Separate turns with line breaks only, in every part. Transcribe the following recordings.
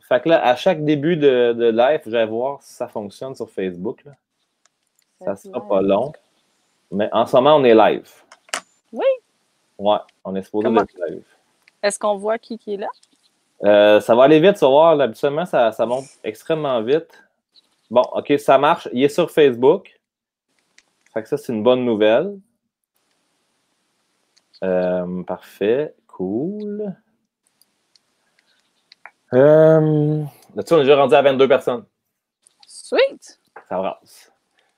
Fait que là, à chaque début de live, je vais voir si ça fonctionne sur Facebook. Là. Ça sera pas long. Mais en ce moment, on est live.
Oui.
Ouais, on est supposé être live.
Est-ce qu'on voit qui est là?
Ça va aller vite, tu vas voir. Habituellement, ça monte extrêmement vite. Bon, OK, ça marche. Il est sur Facebook. Fait que ça, c'est une bonne nouvelle. Parfait. Cool. Là-dessus, on est déjà rendu à 22 personnes.
Sweet!
Ça brasse.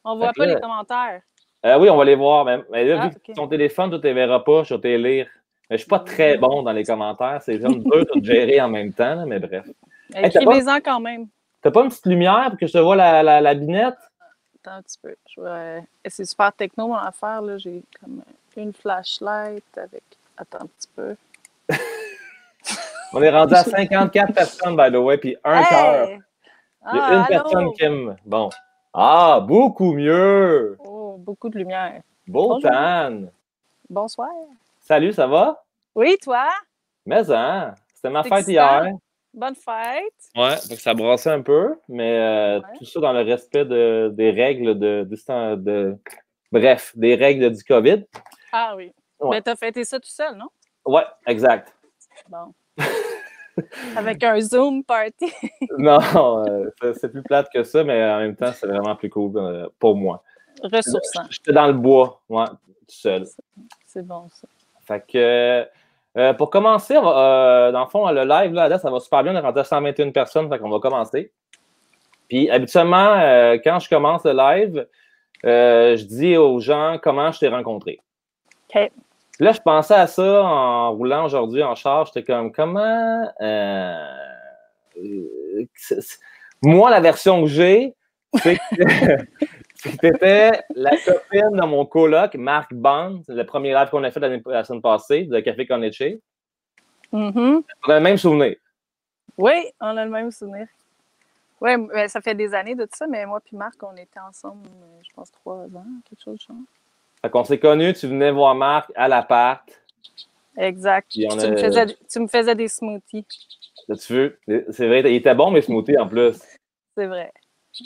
On voit pas les commentaires.
Oui, on va les voir. Mais là, vu
que
ton téléphone, tu ne les verras pas, je vais te les lire. Mais je ne suis pas très bon dans les commentaires. C'est comme dur de gérer en même temps, là, mais bref.
Écrivez-en quand même.
T'as pas une petite lumière pour que je te vois la binette?
Attends un petit peu. C'est super techno, mon affaire. Là. J'ai comme une flashlight avec... Attends un petit peu.
On est rendu à 54 personnes, by the way, puis un cœur. Il y a une personne qui aime. Bon. Ah, beaucoup mieux!
Oh, beaucoup de lumière.
Beau tan!
Bonsoir.
Salut, ça va?
Oui, toi?
Mais hein, c'était ma fête hier.
Bonne fête!
Ouais, donc ça brassait un peu, mais tout ça dans le respect des règles bref, des règles du COVID.
Ah oui. Ouais. Mais t'as fêté ça tout seul, non?
Ouais, exact.
Bon. Avec un Zoom party.
Non, c'est plus plate que ça, mais en même temps, c'est vraiment plus cool pour moi.
Ressourçant.
J'étais dans le bois, ouais, tout seul.
C'est bon, ça.
Fait que, pour commencer, dans le fond, le live, là, ça va super bien. On est rendu à 121 personnes, fait qu'on va commencer. Puis, habituellement, quand je commence le live, je dis aux gens comment je t'ai rencontré.
OK.
Là, je pensais à ça en roulant aujourd'hui en char. J'étais comme, comment... moi, la version que j'ai, c'est que c'était la copine de mon coloc, Marc Bond. C'est le premier live qu'on a fait la semaine passée, de Café Corniche.
Mm-hmm.
On a le même souvenir.
Oui, on a le même souvenir. Oui, mais ça fait des années de tout ça, mais moi et Marc, on était ensemble, je pense, 3 ans, quelque chose de genre.
Fait qu'on s'est connus, tu venais voir Marc à l'appart.
Exact. Tu me faisais des smoothies.
Tu veux? C'est vrai, il était bon mes smoothies en plus.
C'est vrai.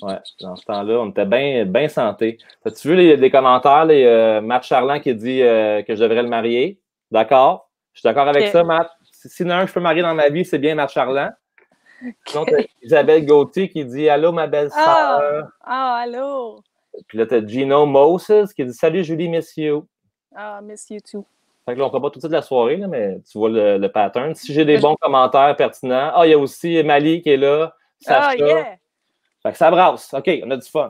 Ouais, dans ce temps-là, on était bien santé. As-tu vu les commentaires, Matt Charland qui dit que je devrais le marier? D'accord? Je suis d'accord avec ça, Matt. Si un je peux marier dans ma vie, c'est bien Matt Charland. Sinon, t'as Isabelle Gauthier qui dit « Allô, ma belle-sœur! »
allô!
Puis là, t'as Gino Moses qui dit « Salut, Julie, miss you! »
Miss you too.
Fait que là, on ne fera pas tout de suite la soirée, là, mais tu vois le pattern. Si j'ai des bons commentaires pertinents. Il y a aussi Mali qui est là. Sacha.
Yeah!
Fait que ça brasse. OK, on a du fun.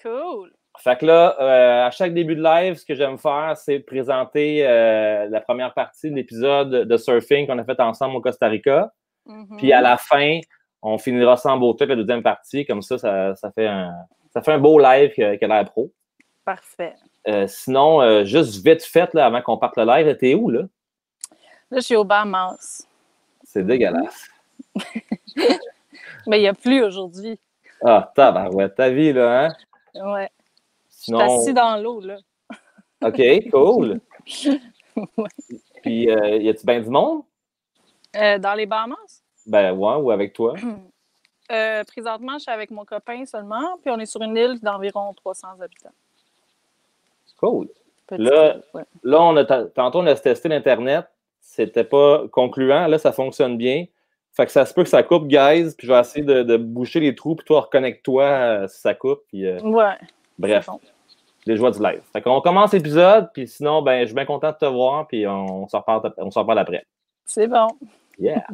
Cool!
Fait que là, à chaque début de live, ce que j'aime faire, c'est présenter la première partie de l'épisode de surfing qu'on a fait ensemble au Costa Rica. Mm-hmm. Puis à la fin, on finira ça en beauté avec la deuxième partie. Comme ça fait un beau live qui a l'air pro.
Parfait.
Sinon, juste vite fait, là, avant qu'on parte le live, t'es où, là?
Là, je suis au Bahamas.
C'est dégueulasse.
Mais il n'y a plus aujourd'hui.
Ah, tabarouette, ta vie, là, hein?
Ouais. Sinon... Je suis assis dans l'eau, là.
OK, cool.
Ouais.
Puis, y a-tu bien du monde?
Dans les Bahamas?
Ben, ouais, ou avec toi?
Présentement, je suis avec mon copain seulement, puis on est sur une île d'environ 300 habitants.
Cool. Là, tantôt, on a testé l'Internet. C'était pas concluant. Là, ça fonctionne bien. Fait que ça se peut que ça coupe, guys. Puis je vais essayer de boucher les trous. Puis toi, reconnecte-toi si ça coupe. Puis,
ouais.
Bref, bon. Les joies du live. Fait qu'on commence l'épisode. Puis sinon, ben, je suis bien content de te voir. Puis on s'en reparle après.
C'est bon.
Yeah.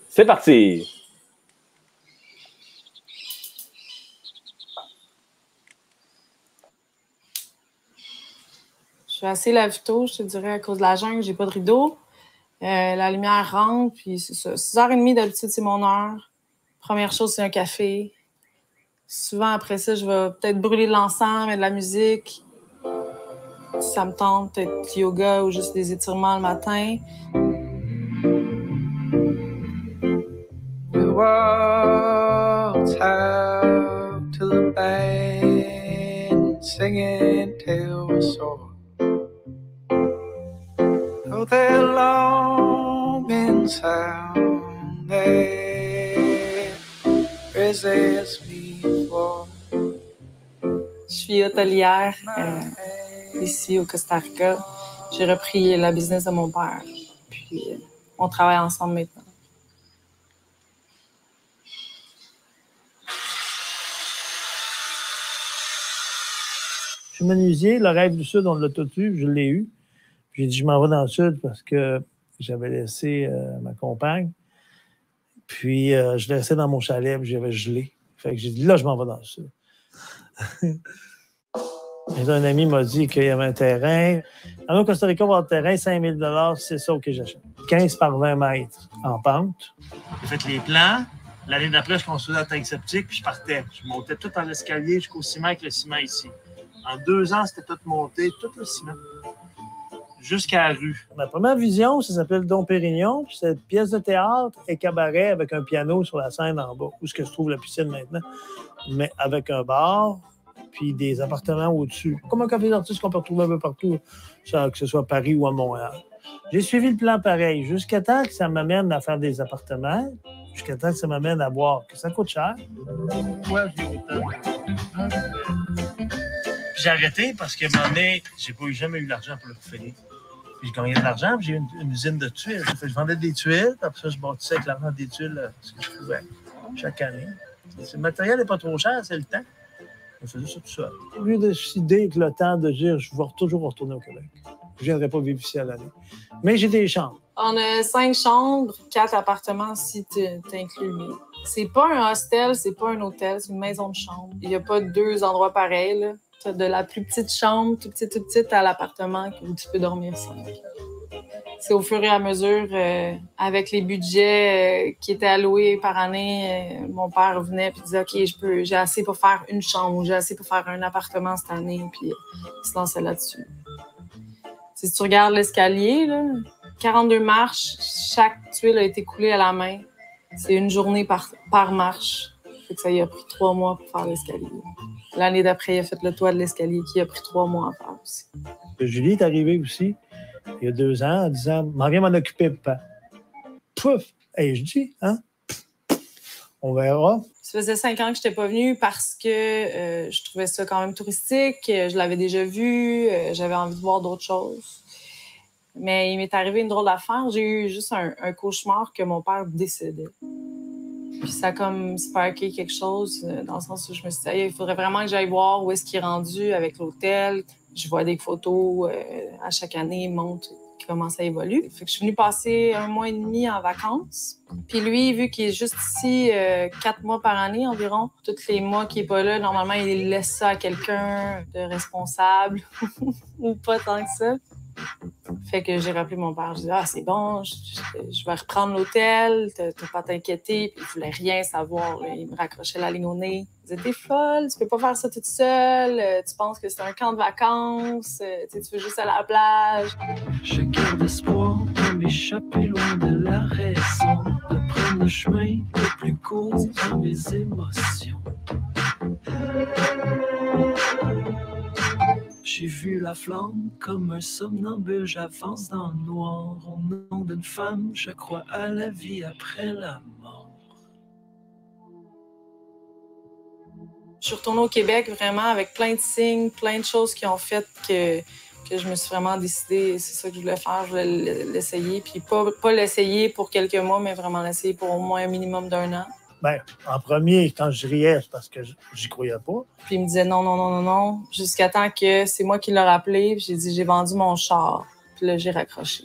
C'est parti!
Je suis assez lave-tôt, je te dirais, à cause de la jungle, j'ai pas de rideau. La lumière rentre, puis c'est ça. 6h30 d'habitude, c'est mon heure. Première chose, c'est un café. Souvent, après ça, je vais peut-être brûler de l'encens, mettre de la musique. Si ça me tente, peut-être du yoga ou juste des étirements le matin. The world's out to the band, singing
tale was sore. Oh, they'll all been sound, they resist me for.
Je suis hôtelière ici au Costa Rica. J'ai repris la business de mon père. Puis on travaille ensemble maintenant.
Je suis menuisier. Le rêve du Sud, on l'a tout eu. Je l'ai eu. J'ai dit, je m'en vais dans le Sud parce que j'avais laissé ma compagne. Puis, je l'ai laissé dans mon chalet, puis j'avais gelé. Fait que j'ai dit, là, je m'en vais dans le Sud. Et un ami m'a dit qu'il y avait un terrain. Au Costa Rica, on va avoir un terrain, 5 000 $, c'est ça que j'achète. 15 par 20 mètres en pente. J'ai fait les plans. L'année d'après, je construisais la tank septique, puis je partais. Je montais tout en escalier jusqu'au ciment avec le ciment ici. En 2 ans, c'était tout monté, tout le ciment. Jusqu'à la rue. Ma première vision, ça s'appelle Dom Pérignon. C'est une pièce de théâtre et cabaret avec un piano sur la scène en bas, où se trouve la piscine maintenant, mais avec un bar puis des appartements au-dessus. Comme un café d'artistes qu'on peut retrouver un peu partout, que ce soit à Paris ou à Montréal. J'ai suivi le plan pareil, jusqu'à temps que ça m'amène à faire des appartements, jusqu'à temps que ça m'amène à boire, que ça coûte cher. Ouais, j'ai arrêté parce qu'à un moment donné, j'ai jamais eu l'argent pour le refaire. Puis je gagnais de l'argent, puis j'ai eu une usine de tuiles. Je vendais des tuiles, puis après ça, je bâtissais avec l'argent des tuiles ce que je pouvais chaque année. Le matériel n'est pas trop cher, c'est le temps. Je faisais ça tout seul. Au lieu de décider avec le temps de dire je vais toujours retourner au Québec. Je ne viendrai pas vivre ici à l'année. Mais j'ai des chambres.
On a 5 chambres, 4 appartements si tu inclus le mien. C'est pas un hostel, c'est pas un hôtel, c'est une maison de chambre. Il n'y a pas 2 endroits pareils, là. Tu as de la plus petite chambre, tout petite, à l'appartement où tu peux dormir 5. C'est au fur et à mesure, avec les budgets qui étaient alloués par année, mon père venait et disait « OK, j'ai assez pour faire une chambre ou j'ai assez pour faire un appartement cette année. » Puis il se lançait là-dessus. Si tu regardes l'escalier, là, 42 marches, chaque tuile a été coulée à la main. C'est une journée par marche. Fait que ça y a pris 3 mois pour faire l'escalier. L'année d'après, il a fait le toit de l'escalier qui a pris 3 mois à faire aussi.
Julie est arrivée aussi, il y a 2 ans, en disant « M'en viens m'en occuper, papa. » Pouf! Et je dis, hein? On verra.
Ça faisait 5 ans que je n'étais pas venue parce que je trouvais ça quand même touristique. Je l'avais déjà vu. J'avais envie de voir d'autres choses. Mais il m'est arrivé une drôle d'affaire. J'ai eu juste un cauchemar que mon père décédait. Puis ça a comme sparké quelque chose dans le sens où je me suis dit, il faudrait vraiment que j'aille voir où est-ce qu'il est rendu avec l'hôtel. Je vois des photos à chaque année, il monte comment ça évolue. Fait que je suis venue passer 1 mois et demi en vacances. Puis lui, vu qu'il est juste ici 4 mois par année environ, tous les mois qu'il n'est pas là, normalement, il laisse ça à quelqu'un de responsable ou pas tant que ça. Fait que j'ai rappelé mon père. Je dis, c'est bon, je vais reprendre l'hôtel, t'as pas à t'inquiéter. Puis il voulait rien savoir. Là. Il me raccrochait la ligne au nez. Il disait, t'es folle, tu peux pas faire ça toute seule. Tu penses que c'est un camp de vacances. Tu veux juste aller à la plage.
Je garde espoir de m'échapper loin de la raison, de prendre le chemin le plus court dans mes émotions. J'ai vu la flamme comme un somnambule, j'avance dans le noir. Au nom d'une femme, je crois à la vie après la mort.
Je suis retournée au Québec vraiment avec plein de signes, plein de choses qui ont fait que je me suis vraiment décidée, c'est ça que je voulais faire, je voulais l'essayer. Puis pas l'essayer pour quelques mois, mais vraiment l'essayer pour au moins un minimum d'1 an.
Bien, en premier, quand je riais, c'est parce que j'y croyais pas.
Puis il me disait non, jusqu'à temps que c'est moi qui l'ai rappelé. Puis j'ai dit, j'ai vendu mon char. Puis là, j'ai raccroché.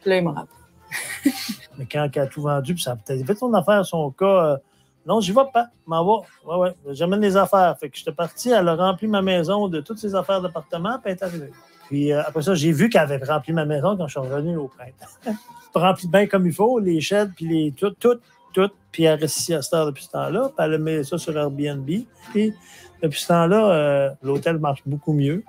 Puis là, il m'a rappelé.
Mais quand elle a tout vendu, puis ça a peut-être fait son affaire, son cas, non, j'y vais pas, m'en va. Ouais, j'amène les affaires. Fait que j'étais parti, elle a rempli ma maison de toutes ses affaires d'appartement, puis elle est arrivée. Puis après ça, j'ai vu qu'elle avait rempli ma maison quand je suis revenu au printemps. Rempli bien comme il faut, les sheds, puis tout. Puis elle reste ici à cette heure depuis ce temps-là. Puis elle a mis ça sur Airbnb. Puis depuis ce temps-là, l'hôtel marche beaucoup mieux.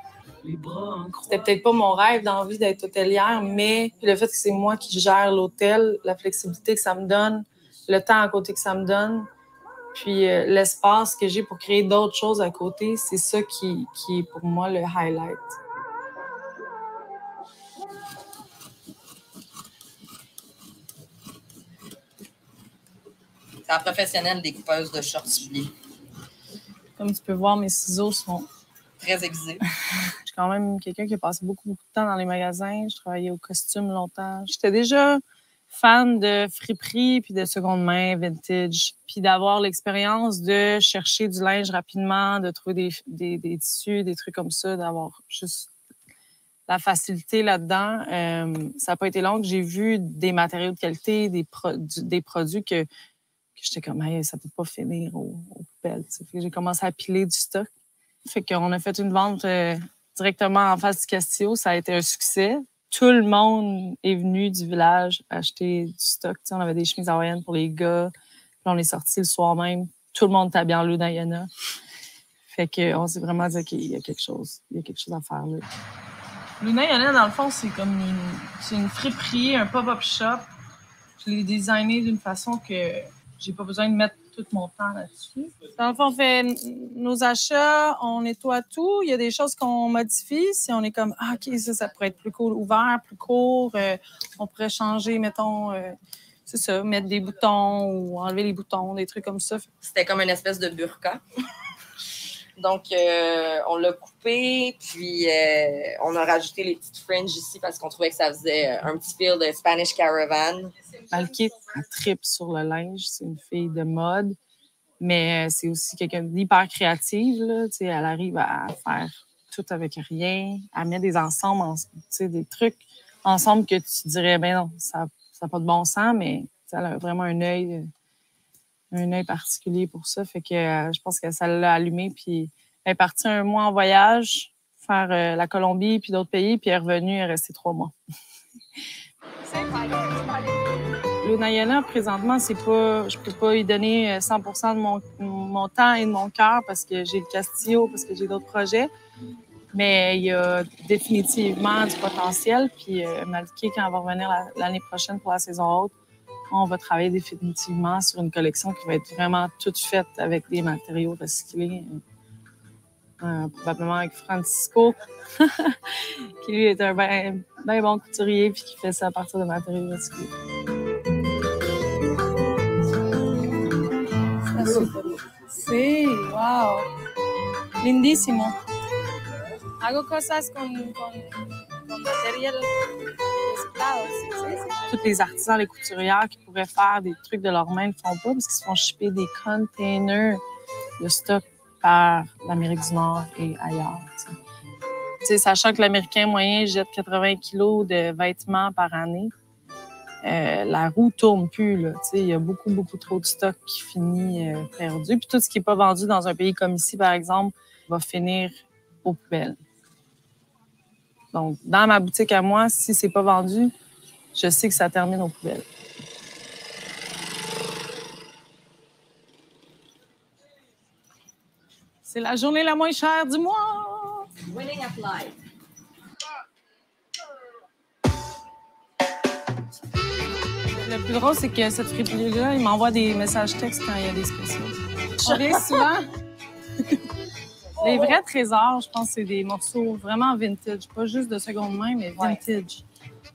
C'était peut-être pas mon rêve d'envie d'être hôtelière, mais le fait que c'est moi qui gère l'hôtel, la flexibilité que ça me donne, le temps à côté que ça me donne, Puis l'espace que j'ai pour créer d'autres choses à côté, c'est ça qui est pour moi le highlight.
C'est la professionnelle découpeuse de shorts souliers.
Comme tu peux voir, mes ciseaux sont
très aiguisés.
Je suis quand même quelqu'un qui a passé beaucoup de temps dans les magasins. Je travaillais au costume longtemps. J'étais déjà fan de friperie puis de seconde main, vintage, puis d'avoir l'expérience de chercher du linge rapidement, de trouver des tissus, des trucs comme ça, d'avoir juste la facilité là-dedans. Ça n'a pas été long que j'ai vu des matériaux de qualité, des produits que j'étais comme, hey, ça peut pas finir aux poubelles. J'ai commencé à piler du stock. Fait qu'on a fait une vente directement en face du Castillo. Ça a été un succès. Tout le monde est venu du village acheter du stock. T'sais, on avait des chemises hawaïennes pour les gars. Puis on est sortis le soir même. Tout le monde était habillé en Luna Yana. Fait qu'on s'est vraiment dit qu'il y a quelque chose. Il y a quelque chose à faire là. Luna Yana, dans le fond, c'est comme une friperie, un pop-up shop. Je l'ai designé d'une façon que j'ai pas besoin de mettre tout mon temps là-dessus. Dans le fond, on fait nos achats, on nettoie tout. Il y a des choses qu'on modifie. Si on est comme, ah, OK, ça pourrait être plus cool, ouvert, plus court. On pourrait changer, mettons, c'est ça, mettre des boutons ou enlever les boutons, des trucs comme ça.
C'était comme une espèce de burqa. Donc, on l'a coupé, puis on a rajouté les petites fringes ici parce qu'on trouvait que ça faisait un petit feel de Spanish Caravan.
Malky, elle tripe sur le linge. C'est une fille de mode, mais c'est aussi quelqu'un d'hyper créative. Là. Elle arrive à faire tout avec rien. Elle met des ensembles, des trucs ensemble que tu dirais, ben non, ça n'a pas de bon sens, mais elle a vraiment un œil particulier pour ça. Fait que je pense que ça l'a allumé. Puis elle est partie 1 mois en voyage, faire la Colombie puis d'autres pays, puis elle est revenue, elle est restée 3 mois. Luna Yana, présentement, je peux pas y donner 100% de mon temps et de mon cœur parce que j'ai le Castillo, parce que j'ai d'autres projets. Mais il y a définitivement du potentiel. Puis Malky, quand elle va revenir l'année prochaine pour la saison haute, on va travailler définitivement sur une collection qui va être vraiment toute faite avec des matériaux recyclés. Probablement avec Francisco, qui lui est un bien bon couturier puis qui fait ça à partir de matériaux recyclés. Sí, wow. Lindísimo. Hago cosas con material reciclado. Tous les artisans, les couturières qui pourraient faire des trucs de leurs mains ne le font pas parce qu'ils se font shipper des containers de stock par l'Amérique du Nord et ailleurs. Sachant que l'Américain moyen jette 80 kilos de vêtements par année, la roue tourne plus. Il y a beaucoup, beaucoup trop de stock qui finit perdu. Puis tout ce qui n'est pas vendu dans un pays comme ici, par exemple, va finir aux poubelles. Donc, dans ma boutique à moi, si c'est pas vendu, je sais que ça termine aux poubelles. C'est la journée la moins chère du mois.
Winning at life.
Le plus drôle, c'est que cette friperie-là, il m'envoie des messages textes quand il y a des spéciaux. Je reviens souvent. Les vrais trésors, je pense, c'est des morceaux vraiment vintage. Pas juste de seconde main, mais vintage.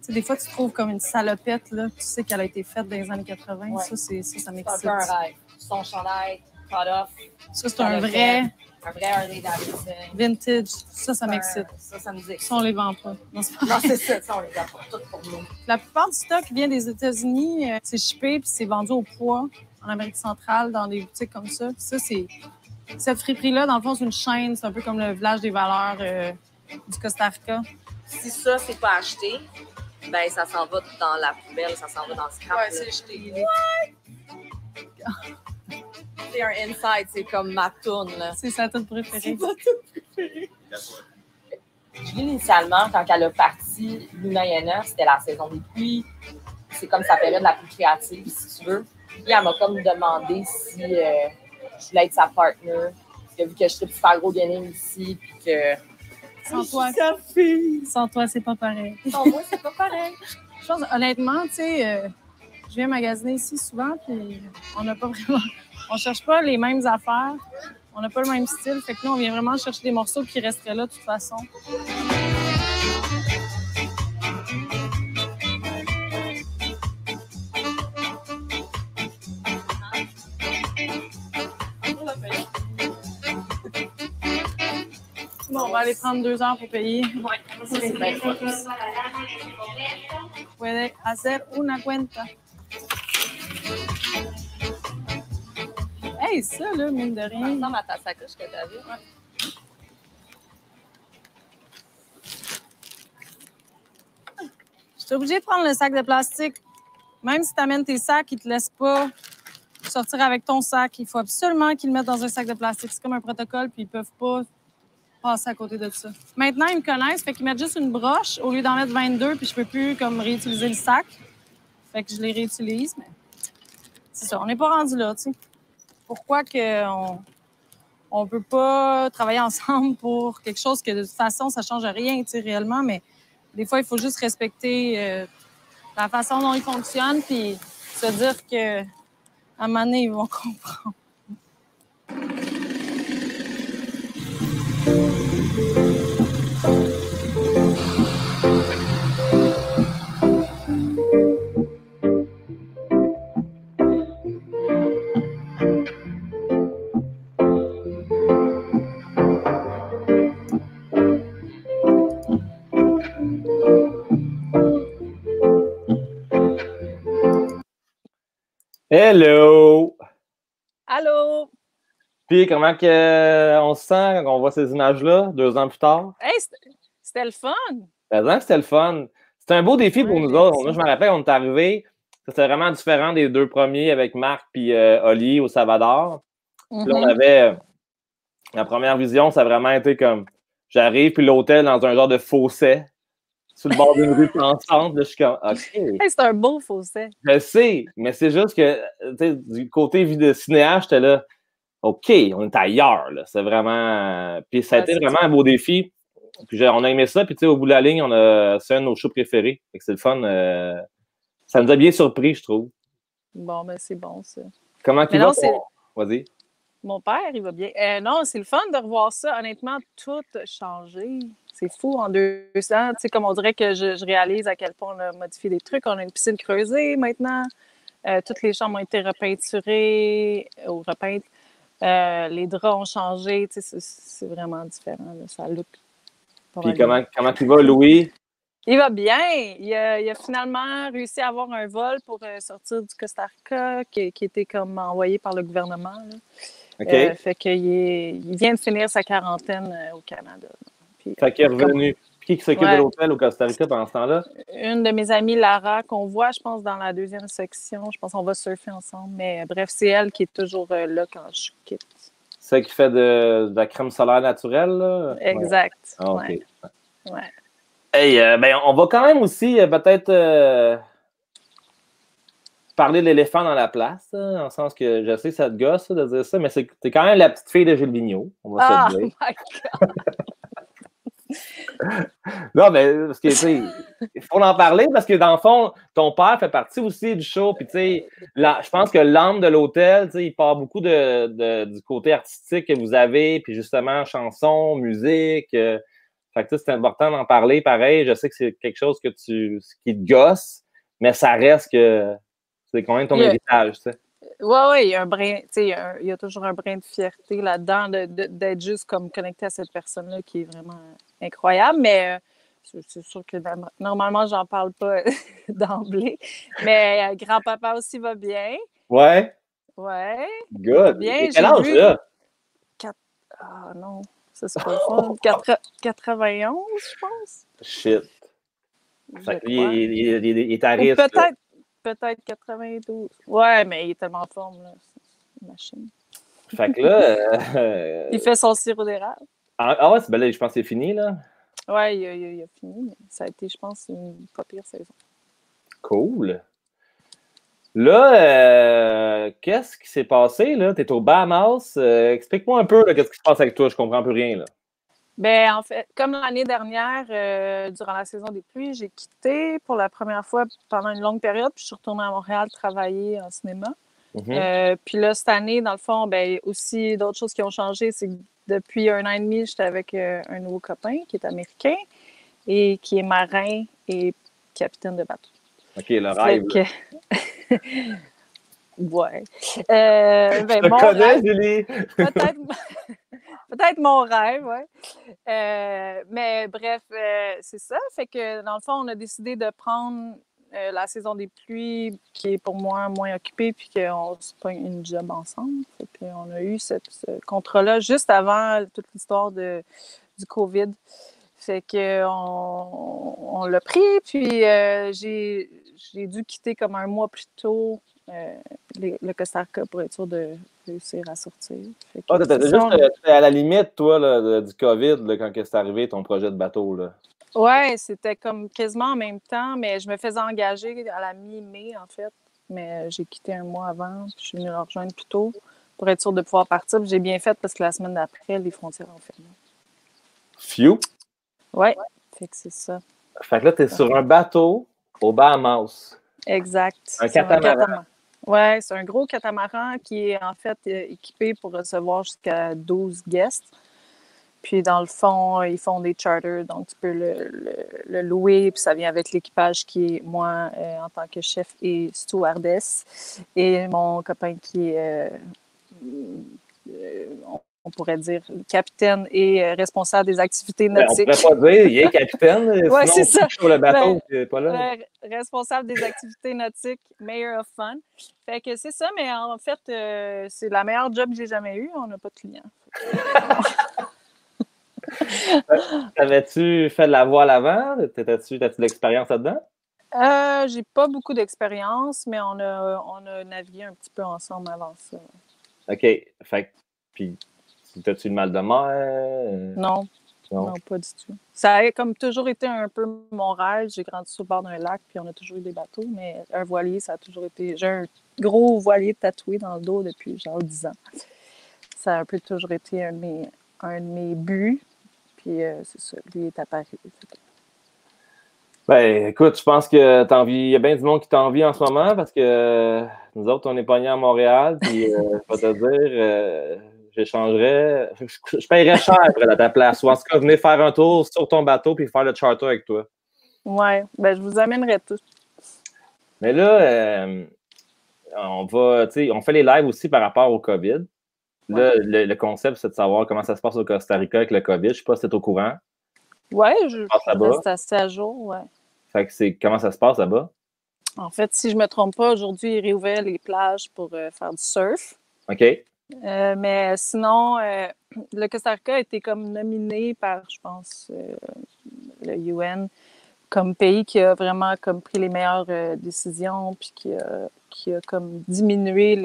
Ouais. Des fois, tu trouves comme une salopette, là. Tu sais qu'elle a été faite dans les années 80. Ouais. Ça m'excite.
C'est un peu un rêve. Son chandail, cut-off.
Ça, c'est un vrai
Harley Davidson.
Vintage. Ça m'excite.
Ça me dit.
Ça, on les vend pas. Non,
c'est ça. Ça, on les vend pas. Tout pour nous.
La plupart du stock vient des États-Unis. C'est shippé puis c'est vendu au poids en Amérique centrale, dans des boutiques comme ça. Puis ça, c'est... Cette friperie-là, dans le fond, c'est une chaîne. C'est un peu comme le village des valeurs du Costa Rica.
Si ça, c'est pas acheté, ben ça s'en va dans la poubelle, ça s'en va dans le scrap.
Ouais, c'est jeté.
C'est un inside, c'est comme ma toune, là.
C'est sa toune préférée.
C'est ma toune préférée. Julie, initialement, quand elle a parti Luna Yana, c'était la saison des pluies. C'est comme sa période la plus créative, si tu veux. Puis elle m'a comme demandé si je voulais être sa partner. Parce que vu que je suis super gros denim ici, puis que...
Sans toi, c'est pas pareil.
Sans moi, c'est pas pareil.
Je pense, honnêtement, tu sais, je viens magasiner ici souvent, puis on n'a pas vraiment... On cherche pas les mêmes affaires. On n'a pas le même style. Fait que nous, on vient vraiment chercher des morceaux qui resteraient là de toute façon. Bon, on va aller prendre 2 heures pour payer.
Ouais, ça, c'est bien fun.
Puede hacer una cuenta. Hey, ça, là, mine de
Ça
rien.
ressemble à ta sacoche que t'as vue.
Je suis obligée de prendre le sac de plastique. Même si tu amènes tes sacs, ils ne te laissent pas sortir avec ton sac. Il faut absolument qu'ils le mettent dans un sac de plastique. C'est comme un protocole, puis ils ne peuvent pas passer à côté de ça. Maintenant, ils me connaissent, fait qu'ils mettent juste une broche au lieu d'en mettre 22, puis je peux plus comme réutiliser le sac. Fait que je les réutilise, mais c'est ça, on n'est pas rendu là, tu sais. Pourquoi on peut pas travailler ensemble pour quelque chose que de toute façon, ça change rien, tu sais, réellement, mais des fois, il faut juste respecter la façon dont ils fonctionnent, puis se dire que à un moment donné, ils vont comprendre.
Hello!
Allô?
Puis, comment on se sent quand on voit ces images-là, 2 ans plus tard?
Hey, c'était le fun!
Que c'était le fun. C'était un beau défi pour nous autres. Moi, je me rappelle, on est arrivés, c'était vraiment différent des 2 premiers avec Marc puis Oli au Salvador. Puis là, on avait la première vision, ça a vraiment été comme j'arrive, puis l'hôtel dans un genre de fossé, sur le bord d'une rue pensante. Là, je suis comme OK.
Hey, c'est un beau fossé.
Je sais, mais c'est juste que du côté de cinéaste, j'étais là. OK, on est ailleurs, là. C'est vraiment. Puis ça a été vraiment un beau défi. Puis on a aimé ça. Puis tu sais, au bout de la ligne, c'est un de nos shows préférés. Fait que c'est le fun. Ça nous a bien surpris, je trouve.
Bon, ben c'est bon, ça.
Comment tu vas? Vas-y.
Mon père, il va bien. Non, c'est le fun de revoir ça. Honnêtement, tout a changé. C'est fou en 2 ans. Tu sais, comme on dirait que je réalise à quel point on a modifié des trucs. On a une piscine creusée maintenant. Toutes les chambres ont été repeinturées ou repeintes. Les draps ont changé. Tu sais, c'est vraiment différent. Là. Ça look.
Puis comment tu vas, Louis?
Il va bien. Il a finalement réussi à avoir un vol pour sortir du Costa Rica qui était comme envoyé par le gouvernement. Là.
OK.
Fait qu'il vient de finir sa quarantaine au Canada. Puis,
fait qu'il est revenu. Qui s'occupe de l'hôtel au Costa Rica pendant ce temps-là?
Une de mes amies, Lara, qu'on voit, je pense, dans la 2e section. Je pense qu'on va surfer ensemble. Mais bref, c'est elle qui est toujours là quand je quitte.
Celle qui fait de la crème solaire naturelle, là?
Exact.
Ouais. Ah, OK.
Ouais.
Hey, ben, on va quand même aussi peut-être parler de l'éléphant dans la place, là, dans le sens que je sais que ça te gosse de dire ça, mais t'es quand même la petite fille de Gilles Vigneault, on va se le dire.
Oh my God!
Non, mais parce que, tu sais, il faut en parler parce que, dans le fond, ton père fait partie aussi du show. Puis, tu sais, je pense que l'âme de l'hôtel, tu sais, il part beaucoup du côté artistique que vous avez, puis justement, chansons, musique. Fait que, c'est important d'en parler. Pareil, je sais que c'est quelque chose qui te gosse, mais ça reste que c'est quand même ton héritage, tu sais.
Oui, il y a un brin, tu sais, il y a toujours un brin de fierté là-dedans d'être juste comme connecté à cette personne-là qui est vraiment incroyable, mais c'est sûr que normalement, j'en parle pas d'emblée, mais grand-papa aussi va bien.
Ouais?
Ouais.
Good.
Bien,
quel âge, là?
Ah non, ça c'est pas le fun. 91, je pense.
Shit. Fait il est à risque.
Peut-être 92. Ouais, mais il est tellement en forme, là. C'est une machine.
Fait que là.
Il fait son sirop d'érable.
Ah ouais, ben là, je pense que c'est fini, là.
Ouais, il a fini, mais ça a été, je pense, une pas pire saison.
Cool. Là, qu'est-ce qui s'est passé, là? T'es au Bahamas. Explique-moi un peu, là, qu'est-ce qui se passe avec toi? Je comprends plus rien, là.
Ben, en fait, comme l'année dernière, durant la saison des pluies, j'ai quitté pour la première fois pendant une longue période, puis je suis retournée à Montréal travailler en cinéma. Puis là, cette année, dans le fond, ben aussi, d'autres choses qui ont changé, c'est que depuis 1 an et demi, j'étais avec un nouveau copain qui est américain et qui est marin et capitaine de bateau.
OK, le rêve.
Ouais.
Je te
mon
connais,
rêve,
Julie!
peut-être mon rêve, oui. Mais bref, c'est ça. Fait que dans le fond, on a décidé de prendre la saison des pluies, qui est pour moi moins occupée, puis qu'on se pogne une job ensemble. Fait qu'on a eu ce contrat-là juste avant toute l'histoire du COVID. Fait qu'on l'a pris, puis j'ai dû quitter comme un mois plus tôt le Costa Rica pour être sûr de réussir à sortir.
T'étais à la limite, toi, là, du COVID, là, quand c'est arrivé, ton projet de bateau, là.
Ouais, c'était comme quasiment en même temps, mais je me faisais engager à la mi-mai, en fait. Mais j'ai quitté un mois avant, puis je suis venue le rejoindre plus tôt pour être sûre de pouvoir partir. Puis j'ai bien fait parce que la semaine d'après, les frontières ont fermé.
Phew!
Ouais, fait que c'est ça.
Fait que là, t'es sur un bateau aux Bahamas.
Exact.
Un catamaran.
Ouais, c'est un gros catamaran qui est en fait équipé pour recevoir jusqu'à 12 guests. Puis dans le fond, ils font des charters, donc tu peux le louer, puis ça vient avec l'équipage qui est moi en tant que chef et stewardess, et mon copain qui est, on pourrait dire, capitaine et responsable des activités nautiques.
On pourrait pas dire, il est capitaine,
ouais, c'est ça.
Sur le bateau, pas là.
Responsable des activités nautiques, Mayor of Fun. Fait que c'est ça, mais en fait, c'est la meilleure job que j'ai jamais eue. On n'a pas de clients.
T'avais-tu fait de la voile avant? T'as-tu de l'expérience là-dedans?
J'ai pas beaucoup d'expérience, mais on a navigué un petit peu ensemble avant ça.
OK. Fait que, puis, t'as-tu le mal de mer?
Non, pas du tout. Ça a comme toujours été un peu mon rêve. J'ai grandi sur le bord d'un lac, puis on a toujours eu des bateaux, mais un voilier, ça a toujours été... J'ai un gros voilier tatoué dans le dos depuis genre 10 ans. Ça a un peu toujours été un de mes buts. Puis c'est ça, lui est apparu.
Ben, écoute, je pense que il y a bien du monde qui t'envie en ce moment parce que nous autres, on est pognés à Montréal. Puis, je vais te dire, j'échangerais, je paierais cher à ta place. Ou en tout cas, venez faire un tour sur ton bateau puis faire le charter avec toi.
Ouais, ben je vous amènerai tous.
Mais là, on fait les lives aussi par rapport au COVID. Là, le concept, c'est de savoir comment ça se passe au Costa Rica avec le COVID. Je ne sais pas si tu es au courant.
Oui, je reste assez à jour, ouais.
Fait que comment ça se passe là-bas?
En fait, si je ne me trompe pas, aujourd'hui, ils réouvraient les plages pour faire du surf.
OK.
Mais sinon, le Costa Rica a été comme nominé par, je pense, le UN comme pays qui a vraiment comme pris les meilleures décisions puis qui a comme diminué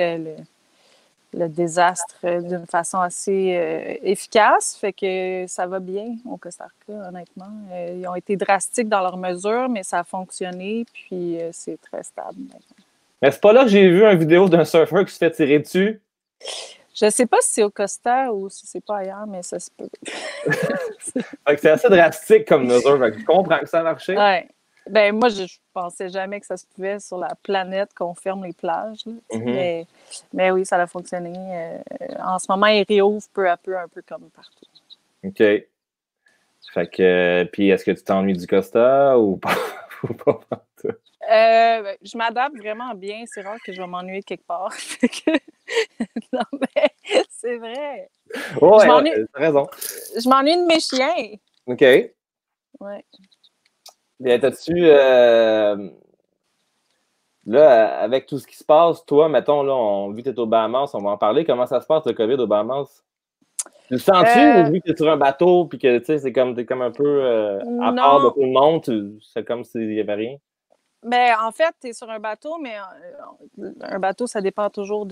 le désastre d'une façon assez efficace. Fait que ça va bien au Costa Rica, honnêtement. Ils ont été drastiques dans leurs mesures, mais ça a fonctionné, puis c'est très stable maintenant.
Mais c'est pas là que j'ai vu une vidéo d'un surfeur qui se fait tirer dessus?
Je sais pas si c'est au Costa ou si c'est pas ailleurs, mais ça se peut.
Fait que c'est assez drastique comme mesure. Fait que je comprends que ça a marché.
Ouais. Ben moi, je pensais jamais que ça se pouvait sur la planète qu'on ferme les plages. Là, mais oui, ça a fonctionné. En ce moment, ils réouvrent peu à peu, un peu comme partout.
OK. Fait que, puis est-ce que tu t'ennuies du Costa ou pas?
Je m'adapte vraiment bien. C'est rare que je vais m'ennuyer de quelque part. Non, mais c'est vrai.
Ouais, t'as raison.
Je m'ennuie de mes chiens.
OK.
Ouais.
Bien, t'as-tu... là, avec tout ce qui se passe, toi, mettons, vu que tu es au Bahamas, on va en parler. Comment ça se passe, le COVID au Bahamas? Tu le sens-tu, vu que tu es sur un bateau, puis que, tu sais, t'es comme un peu à part de tout le monde, c'est comme s'il n'y avait rien?
Ben, en fait, tu es sur un bateau, mais un bateau, ça dépend toujours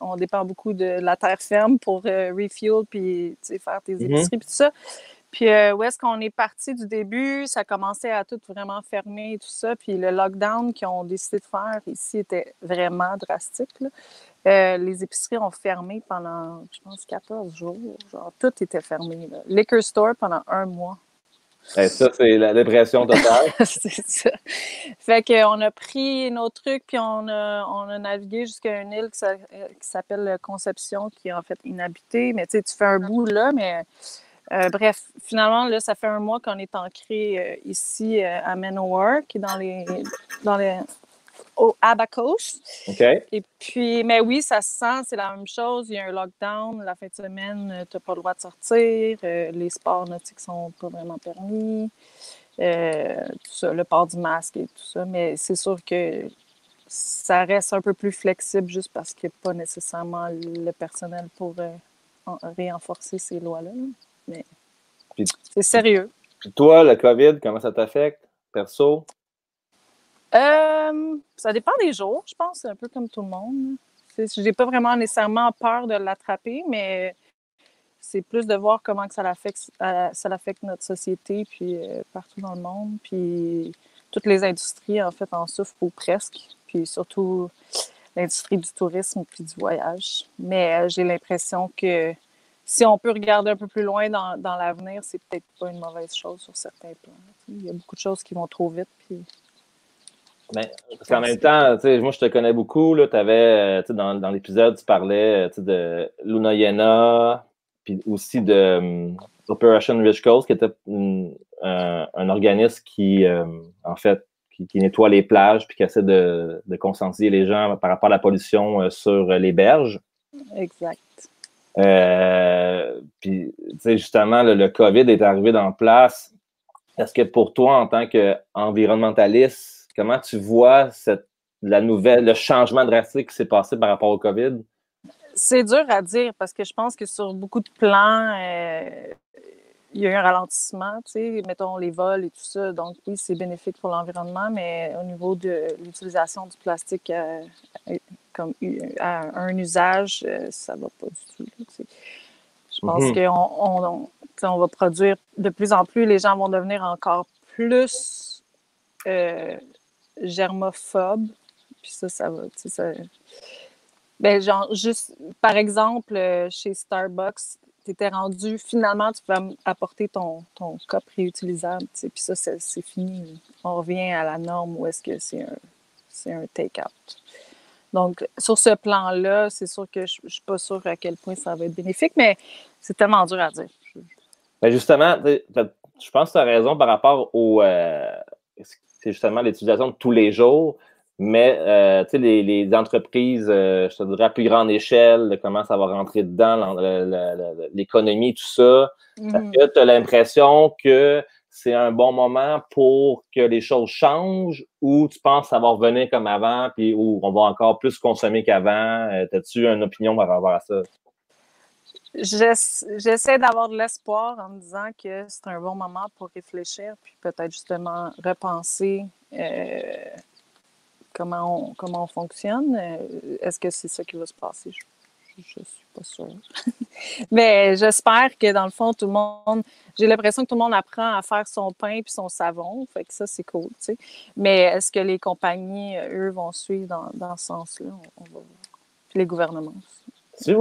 on dépend beaucoup de la terre ferme pour refuel, puis faire tes épiceries, puis tout ça. Puis où est-ce qu'on est parti du début, ça commençait à tout vraiment fermer et tout ça. Puis le lockdown qu'ils ont décidé de faire ici était vraiment drastique, là. Les épiceries ont fermé pendant, je pense, 14 jours. Genre, tout était fermé, là. Liquor store pendant 1 mois.
Ben, ça, c'est la dépression totale.
C'est ça. Fait qu'on a pris nos trucs, puis on a navigué jusqu'à une île qui s'appelle Conception, qui est en fait inhabitée. Mais tu sais, tu fais un bout là, mais bref, finalement, là, ça fait un mois qu'on est ancré ici à Manowar, qui est dans les au Abacos.
OK.
Et puis, mais oui, ça se sent, c'est la même chose. Il y a un lockdown. La fin de semaine, tu n'as pas le droit de sortir. Les sports nautiques sont pas vraiment permis. Tout ça, le port du masque et tout ça. Mais c'est sûr que ça reste un peu plus flexible juste parce qu'il n'y a pas nécessairement le personnel pour renforcer ces lois-là. Mais
Puis,
c'est sérieux.
puis toi, le COVID, comment ça t'affecte, perso?
Ça dépend des jours, je pense, un peu comme tout le monde. Je n'ai pas vraiment nécessairement peur de l'attraper, mais c'est plus de voir comment que ça l'affecte notre société, puis partout dans le monde. Puis toutes les industries, en fait, en souffrent ou presque. Puis surtout l'industrie du tourisme puis du voyage. Mais j'ai l'impression que si on peut regarder un peu plus loin dans l'avenir, c'est peut-être pas une mauvaise chose sur certains plans. Il y a beaucoup de choses qui vont trop vite, puis...
Ben, parce qu'en même temps, moi, je te connais beaucoup. Tu avais, dans l'épisode, tu parlais de Luna Yena, puis aussi de Operation Rich Coast, qui était un organisme qui, en fait, qui nettoie les plages puis qui essaie de conscientiser les gens par rapport à la pollution sur les berges.
Exact.
Puis, justement, le COVID est arrivé dans place. Est-ce que pour toi, en tant qu'environnementaliste, comment tu vois le changement drastique qui s'est passé par rapport au COVID?
C'est dur à dire parce que je pense que sur beaucoup de plans, il y a eu un ralentissement, mettons les vols et tout ça. Donc oui, c'est bénéfique pour l'environnement, mais au niveau de l'utilisation du plastique comme à un usage, ça va pas du tout. Je pense qu'on va produire de plus en plus, les gens vont devenir encore plus germophobes. Puis ça va, Ben, genre, juste, par exemple, chez Starbucks, tu étais rendu, finalement, tu peux apporter ton cup réutilisable, puis ça, c'est fini. On revient à la norme où est-ce que c'est un take-out. Donc, sur ce plan-là, c'est sûr que je ne suis pas sûre à quel point ça va être bénéfique, mais c'est tellement dur à dire.
Ben justement, je pense que tu as raison par rapport c'est justement l'utilisation de tous les jours, mais les entreprises, je te dirais à plus grande échelle, comment ça va rentrer dedans, l'économie, tout ça. Est-ce que tu as l'impression que c'est un bon moment pour que les choses changent ou tu penses que ça va revenir comme avant puis où on va encore plus consommer qu'avant? As-tu une opinion par rapport à ça?
J'essaie d'avoir de l'espoir en me disant que c'est un bon moment pour réfléchir puis peut-être justement repenser comment on fonctionne. Est-ce que c'est ça qui va se passer? Je suis pas sûre. Mais j'espère que dans le fond, tout le monde, j'ai l'impression que tout le monde apprend à faire son pain puis son savon. Fait que ça, c'est cool, tu sais. Mais est-ce que les compagnies, eux, vont suivre dans ce sens-là? On va voir. Puis les gouvernements aussi.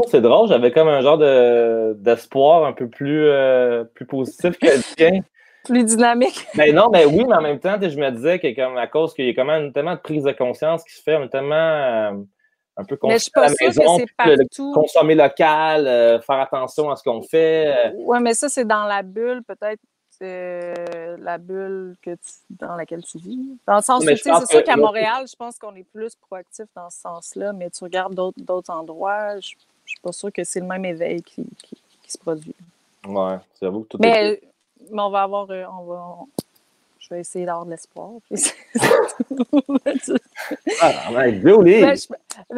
C'est drôle, j'avais comme un genre d'espoir un peu plus positif que le tien.
Plus dynamique.
Ben non, mais oui, mais en même temps, je me disais que comme à cause qu'il y a quand même tellement de prise de conscience qui se fait, on est tellement un peu conscient à la maison, consommer local, faire attention à ce qu'on fait.
Oui, mais ça, c'est dans la bulle, peut-être la bulle dans laquelle tu vis. Dans le sens où, c'est sûr qu'à Montréal, je pense qu'on est plus proactif dans ce sens-là, mais tu regardes d'autres endroits, je ne suis pas sûre que c'est le même éveil qui se produit.
Oui, j'avoue que tout
mais on va avoir... je vais essayer d'avoir de l'espoir. Mais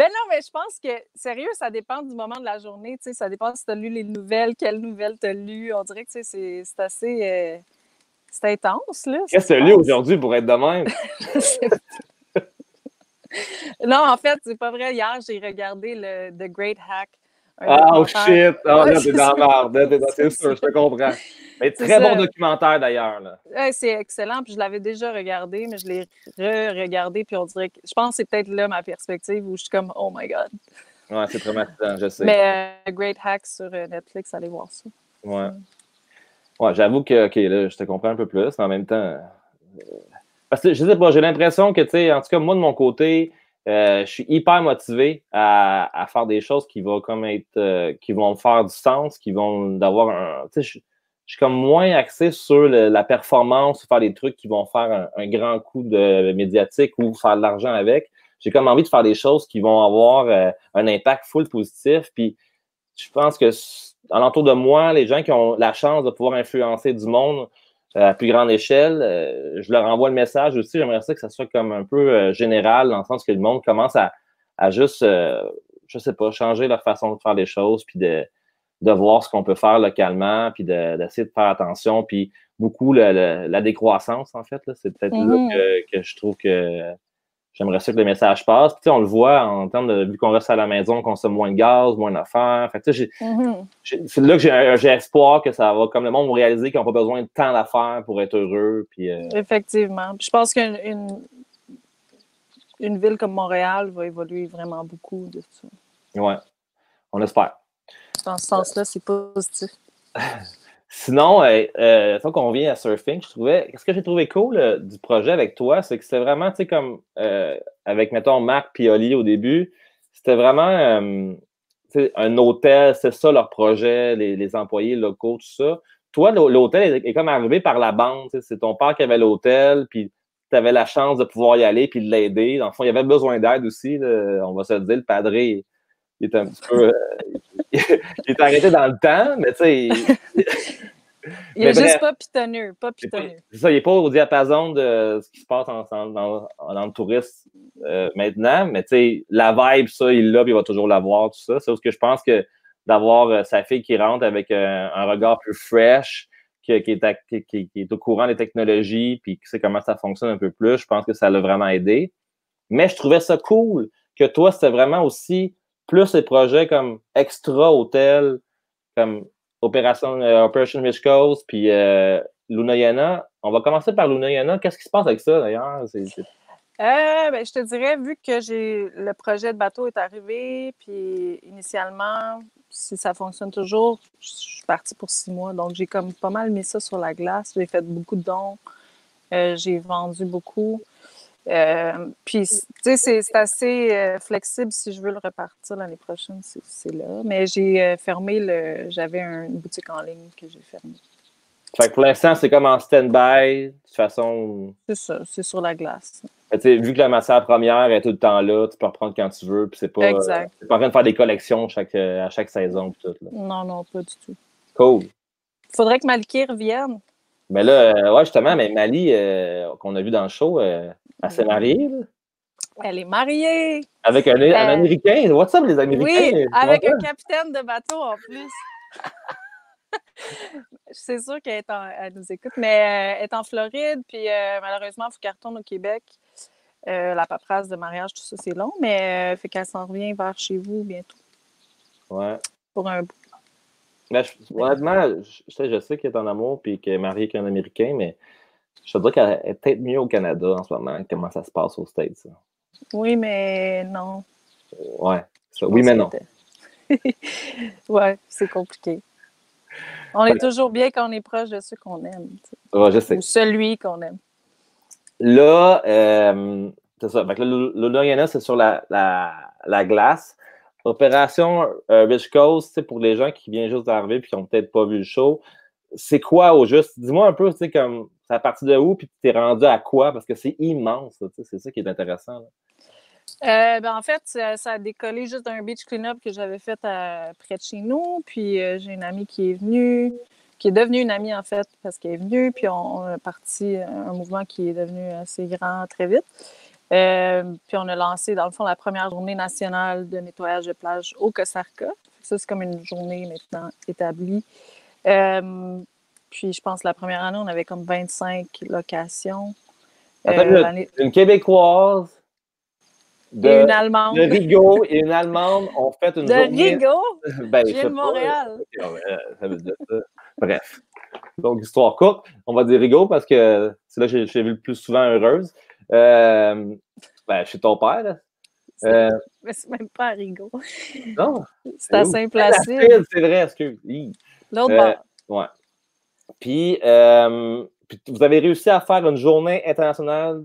non, mais je pense que, sérieux, ça dépend du moment de la journée. Ça dépend si tu as lu les nouvelles, quelles nouvelles tu as lues. On dirait que c'est assez... c'est intense, là.
Qu'est-ce que tu as lu aujourd'hui pour être de même?
Non, en fait, c'est pas vrai. Hier, j'ai regardé le The Great Hack.
Oh shit! Oh, là, t'es dans la merde. C'est sûr, je te comprends. Mais très bon documentaire, d'ailleurs.
Ouais, c'est excellent. Puis je l'avais déjà regardé, mais je l'ai re-regardé. Puis on dirait que... Je pense que c'est peut-être là ma perspective où je suis comme « Oh my God! »
Ouais, c'est traumatisant, je sais.
Mais Great Hack sur Netflix, allez voir ça.
Ouais. Ouais, j'avoue que, OK, là, je te comprends un peu plus, mais en même temps. Parce que je sais pas, j'ai l'impression que, tu sais, en tout cas, moi, de mon côté, je suis hyper motivé à faire des choses qui vont comme être, qui vont me faire du sens, qui vont d'avoir un. Tu sais, je suis comme moins axé sur la performance, faire des trucs qui vont faire un grand coup de médiatique ou faire de l'argent avec. J'ai comme envie de faire des choses qui vont avoir un impact full positif. Puis je pense que alentour de moi, les gens qui ont la chance de pouvoir influencer du monde à plus grande échelle, je leur envoie le message aussi. J'aimerais ça que ça soit comme un peu général, dans le sens que le monde commence à juste, je sais pas, changer leur façon de faire les choses, puis de voir ce qu'on peut faire localement, puis d'essayer de faire attention, puis beaucoup la décroissance, en fait. C'est peut-être là que je trouve que j'aimerais ça que le message passe. Puis, on le voit en termes de, vu qu'on reste à la maison, on consomme moins de gaz, moins d'affaires. Fait que, c'est là que j'ai espoir que ça va, comme le monde va réaliser qu'ils n'ont pas besoin de tant d'affaires pour être heureux. Puis,
Effectivement. Puis je pense qu'une ville comme Montréal va évoluer vraiment beaucoup de ça.
Ouais, on espère.
Dans ce sens-là, c'est positif.
Sinon, tant qu'on revient à surfing, ce que j'ai trouvé cool du projet avec toi, c'est que c'était vraiment, tu sais, comme avec, mettons, Marc et Oli au début, c'était vraiment un hôtel, c'est ça leur projet, les employés locaux, tout ça. Toi, l'hôtel est comme arrivé par la bande, c'est ton père qui avait l'hôtel, puis tu avais la chance de pouvoir y aller puis de l'aider. Dans le fond, il y avait besoin d'aide aussi, là, on va se le dire, le padré, il était un petit peu... il est arrêté dans le temps, mais tu sais...
Il est juste pas pitonneux,
C'est ça, il n'est pas au diapason de ce qui se passe dans le tourisme maintenant, mais tu sais, la vibe, ça, il l'a, puis il va toujours l'avoir, tout ça. C'est parce que je pense que d'avoir sa fille qui rentre avec un regard plus fresh, qui est au courant des technologies, puis qui sait comment ça fonctionne un peu plus, je pense que ça l'a vraiment aidé. Mais je trouvais ça cool que toi, c'était vraiment aussi plus les projets comme extra hôtel, comme Operation Rich Coast, puis Lunayana. On va commencer par Lunayana. Qu'est-ce qui se passe avec ça, d'ailleurs?
Ben, je te dirais, vu que le projet de bateau est arrivé, puis initialement, si ça fonctionne toujours, je suis partie pour 6 mois. Donc, j'ai comme pas mal mis ça sur la glace. J'ai fait beaucoup de dons. J'ai vendu beaucoup. Puis, tu sais, c'est assez flexible si je veux le repartir l'année prochaine, c'est là. Mais j'ai fermé j'avais une boutique en ligne que j'ai fermée.
Fait que pour l'instant, c'est comme en stand-by, de toute façon.
C'est ça, c'est sur la glace.
Vu que la matière première est tout le temps là, tu peux reprendre quand tu veux, puis c'est pas, t'es pas en train de faire des collections à chaque saison. Puis tout, là.
Non, pas du tout.
Cool.
Faudrait que Maliki revienne.
Mais là, ouais, justement, mais Mali, qu'on a vu dans le show, elle s'est mariée, là.
Elle est mariée.
Avec un Américain. What's up, les Américains?
Oui, avec un capitaine de bateau en plus. C'est sûr qu'elle nous écoute, mais elle est en Floride, puis malheureusement, il faut qu'elle retourne au Québec. La paperasse de mariage, tout ça, c'est long, mais fait qu'elle s'en revient vers chez vous bientôt.
Ouais.
Pour un bout.
Mais honnêtement, je sais qu'elle est en amour et qu'elle est mariée avec un Américain, mais je te dirais qu'elle est peut-être mieux au Canada en ce moment. Comment ça se passe aux States, ça?
Oui, mais non.
Ouais. Oui, mais non.
Ouais, c'est compliqué. On est toujours bien quand on est proche de ceux qu'on aime.
Ouais, je sais.
Ou celui qu'on aime.
Là, c'est ça. Fait que Lunayana, c'est sur la glace. Opération Rich Coast, pour les gens qui viennent juste d'arriver et qui n'ont peut-être pas vu le show, c'est quoi au juste? Dis-moi un peu, tu sais, comme, c'est à partir de où, puis tu t'es rendu à quoi? Parce que c'est immense, c'est ça qui est intéressant.
Ben en fait, ça a décollé juste d'un beach clean-up que j'avais fait près de chez nous. Puis j'ai une amie qui est venue, qui est devenue une amie en fait, parce qu'elle est venue. Puis on a parti un mouvement qui est devenu assez grand très vite. Puis on a lancé, dans le fond, la première journée nationale de nettoyage de plage au Costa Rica. Ça, c'est comme une journée maintenant établie. Puis je pense que la première année, on avait comme 25 locations.
Une Québécoise.
Et une Allemande.
De Rigaud et une Allemande ont fait une journée...
De Rigaud?
Ben,
je viens de Montréal.
Ça veut dire ça. Bref. Donc, histoire courte, on va dire Rigaud parce que c'est là que j'ai vu le plus souvent heureuse. Chez ton père.
Mais c'est même pas à Rigaud.
Non.
C'est à Saint-Placide.
C'est vrai, excuse.
L'autre bord.
Ouais. Puis, vous avez réussi à faire une journée internationale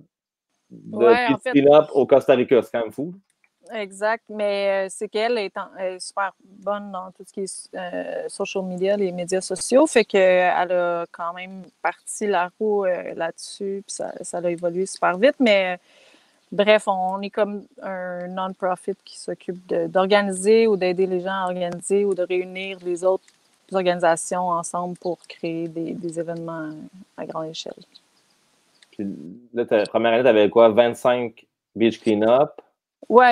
de
Ouais, en
beach
fait.
clean-up au Costa Rica. C'est quand même fou.
Exact, mais c'est qu'elle est super bonne dans tout ce qui est social media, les médias sociaux, fait qu'elle a quand même parti la roue là-dessus, puis ça a évolué super vite, mais bref, on est comme un non-profit qui s'occupe d'organiser ou d'aider les gens à organiser ou de réunir les autres organisations ensemble pour créer des événements à grande échelle.
Puis là, première année, tu avais quoi? 25 beach clean-up?
Oui,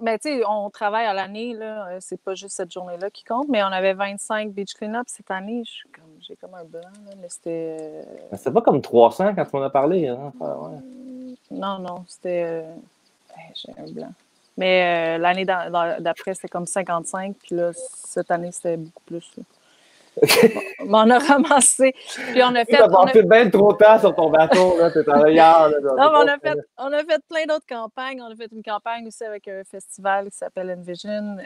mais tu sais, on travaille à l'année, là. C'est pas juste cette journée-là qui compte, mais on avait 25 beach clean-up cette année. J'ai comme un blanc, là, mais c'était.
C'était pas comme 300 quand tu m'en as parlé, hein? Ouais.
Non, c'était. J'ai un blanc. Mais l'année d'après, c'était comme 55, puis là, cette année, c'était beaucoup plus. Mais on a ramassé. Puis on a fait.
Tu as passé bien trop de temps sur ton bateau, là. T'es ailleurs, là.
Non, mais on a fait plein d'autres campagnes. On a fait une campagne aussi avec un festival qui s'appelle Envision.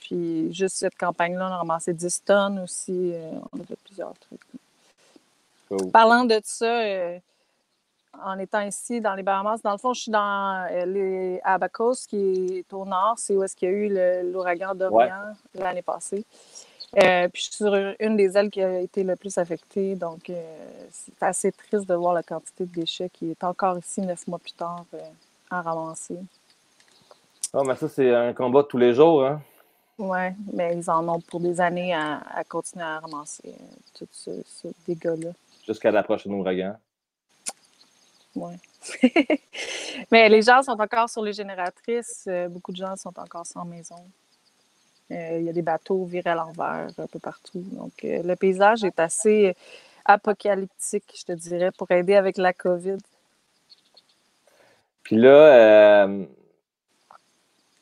Puis juste cette campagne-là, on a ramassé 10 tonnes aussi. On a fait plusieurs trucs.
Cool.
Parlant de ça, en étant ici dans les Bahamas, dans le fond, je suis dans les Abacos, qui est au nord. C'est où est-ce qu'il y a eu l'ouragan Dorian l'année passée. Puis je suis sur une des ailes qui a été le plus affectée. Donc, c'est assez triste de voir la quantité de déchets qui est encore ici 9 mois plus tard à ramasser.
Oh, mais ça, c'est un combat de tous les jours, hein?
Oui, mais ils en ont pour des années à continuer à ramasser tout ce dégât-là.
Jusqu'à la prochaine ouragan.
Oui. Mais les gens sont encore sur les génératrices. Beaucoup de gens sont encore sans maison. Il y a des bateaux virés à l'envers un peu partout. Donc, le paysage est assez apocalyptique, je te dirais, pour aider avec la COVID.
Puis là,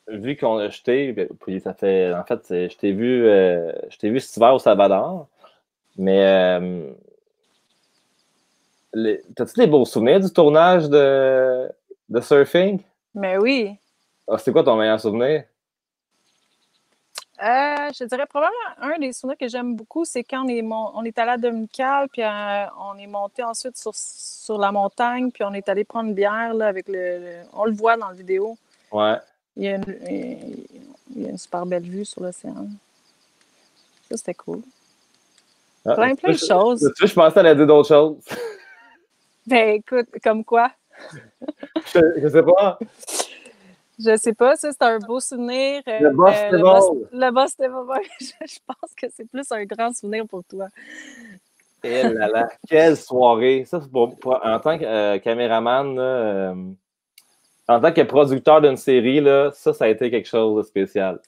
vu qu'on a jeté, puis ça fait, en fait, je t'ai vu cet hiver au Salvador, mais t'as-tu des beaux souvenirs du tournage de surfing?
Mais oui.
C'est quoi ton meilleur souvenir?
Je dirais probablement un des souvenirs que j'aime beaucoup, c'est quand on est allé à Dominical, puis on est monté ensuite sur la montagne, puis on est allé prendre une bière là, avec on le voit dans la vidéo.
Ouais.
Il y a une super belle vue sur l'océan. Ça, c'était cool. Plein de choses.
Je pensais à la dire d'autres choses.
Ben écoute, comme quoi?
Je sais pas.
Je sais pas, ça, c'est un beau souvenir.
Le boss,
c'était pas bon. Je pense que c'est plus un grand souvenir pour toi.
Eh là là, quelle soirée! Ça, en tant que caméraman, là, en tant que producteur d'une série, là, ça a été quelque chose de spécial.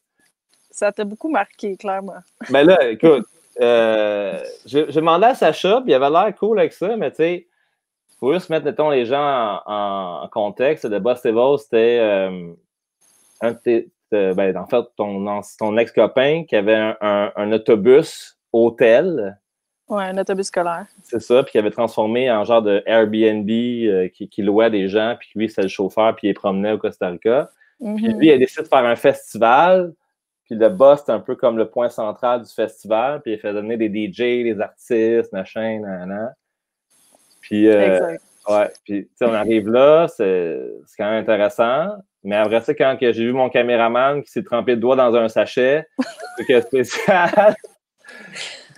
Ça t'a beaucoup marqué, clairement.
Ben là, écoute, j'ai demandé à Sacha, puis il avait l'air cool avec ça, mais tu sais, il faut juste mettre, mettons, les gens en contexte. Le Boss Evil, c'était en fait, ton ex-copain qui avait un autobus hôtel.
Ouais, un autobus scolaire.
C'est ça, puis qui avait transformé en genre de Airbnb qui louait des gens, puis lui, c'était le chauffeur, puis il promenait au Costa Rica. Puis lui, il a décidé de faire un festival, puis le boss, c'était un peu comme le point central du festival, puis il a fait donner des DJ, des artistes, machin, nanana. Puis, puis on arrive là, c'est quand même intéressant, mais après ça, quand j'ai vu mon caméraman qui s'est trempé le doigt dans un sachet, c'est spécial.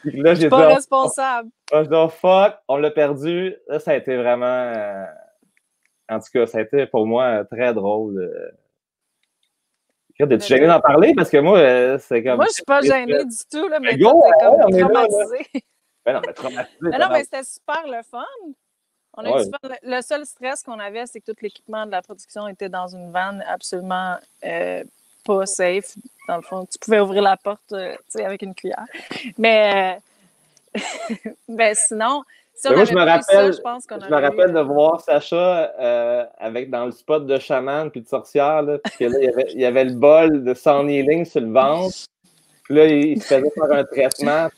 Là, j'ai
pas responsable.
Je dis, oh, fuck, on l'a perdu. Là, ça a été vraiment... en tout cas, ça a été pour moi très drôle. Es-tu gêné d'en parler? Parce que moi, c'est comme...
Moi, je suis pas gênée du tout, là, mais
go,
t'es comme
on
traumatisé.
Ben non, mais traumatisé.
Non, mais c'était super le fun. On a
Ouais.
eu du fun. Le seul stress qu'on avait, c'est que tout l'équipement de la production était dans une vanne absolument pas safe. Dans le fond, tu pouvais ouvrir la porte avec une cuillère. Mais sinon, si on avait pris ça, je pense qu'on aurait
Je me rappelle de voir Sacha dans le spot de chaman puis de sorcière, là, puis que là, il y avait le bol de Sun Healing sur le ventre. Puis là, il se faisait faire un traitement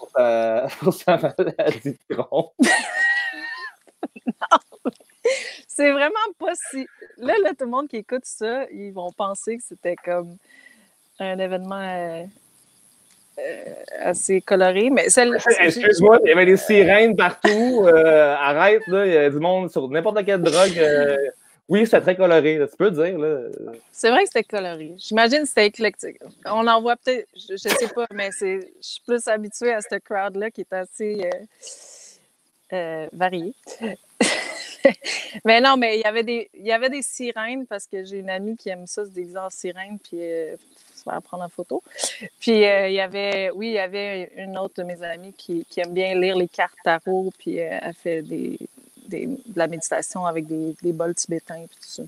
pour sa maladie de Crohn.
Non, c'est vraiment pas si... Là, tout le monde qui écoute ça, ils vont penser que c'était comme un événement assez colorée. Mais celle.
Excuse-moi, il y avait des sirènes partout. Arrête, là, il y a du monde sur n'importe quelle drogue. Oui, c'était très coloré, là, tu peux dire. Là.
C'est vrai que c'était coloré. J'imagine que c'était éclectique. On en voit peut-être, je sais pas, mais je suis plus habituée à cette crowd-là qui est assez variée. Mais non, mais il y avait des sirènes parce que j'ai une amie qui aime ça, se déguiser en sirène, puis se faire prendre en photo. Puis il y avait une autre de mes amies qui aime bien lire les cartes tarot, puis elle fait de la méditation avec des bols tibétains, puis tout ça.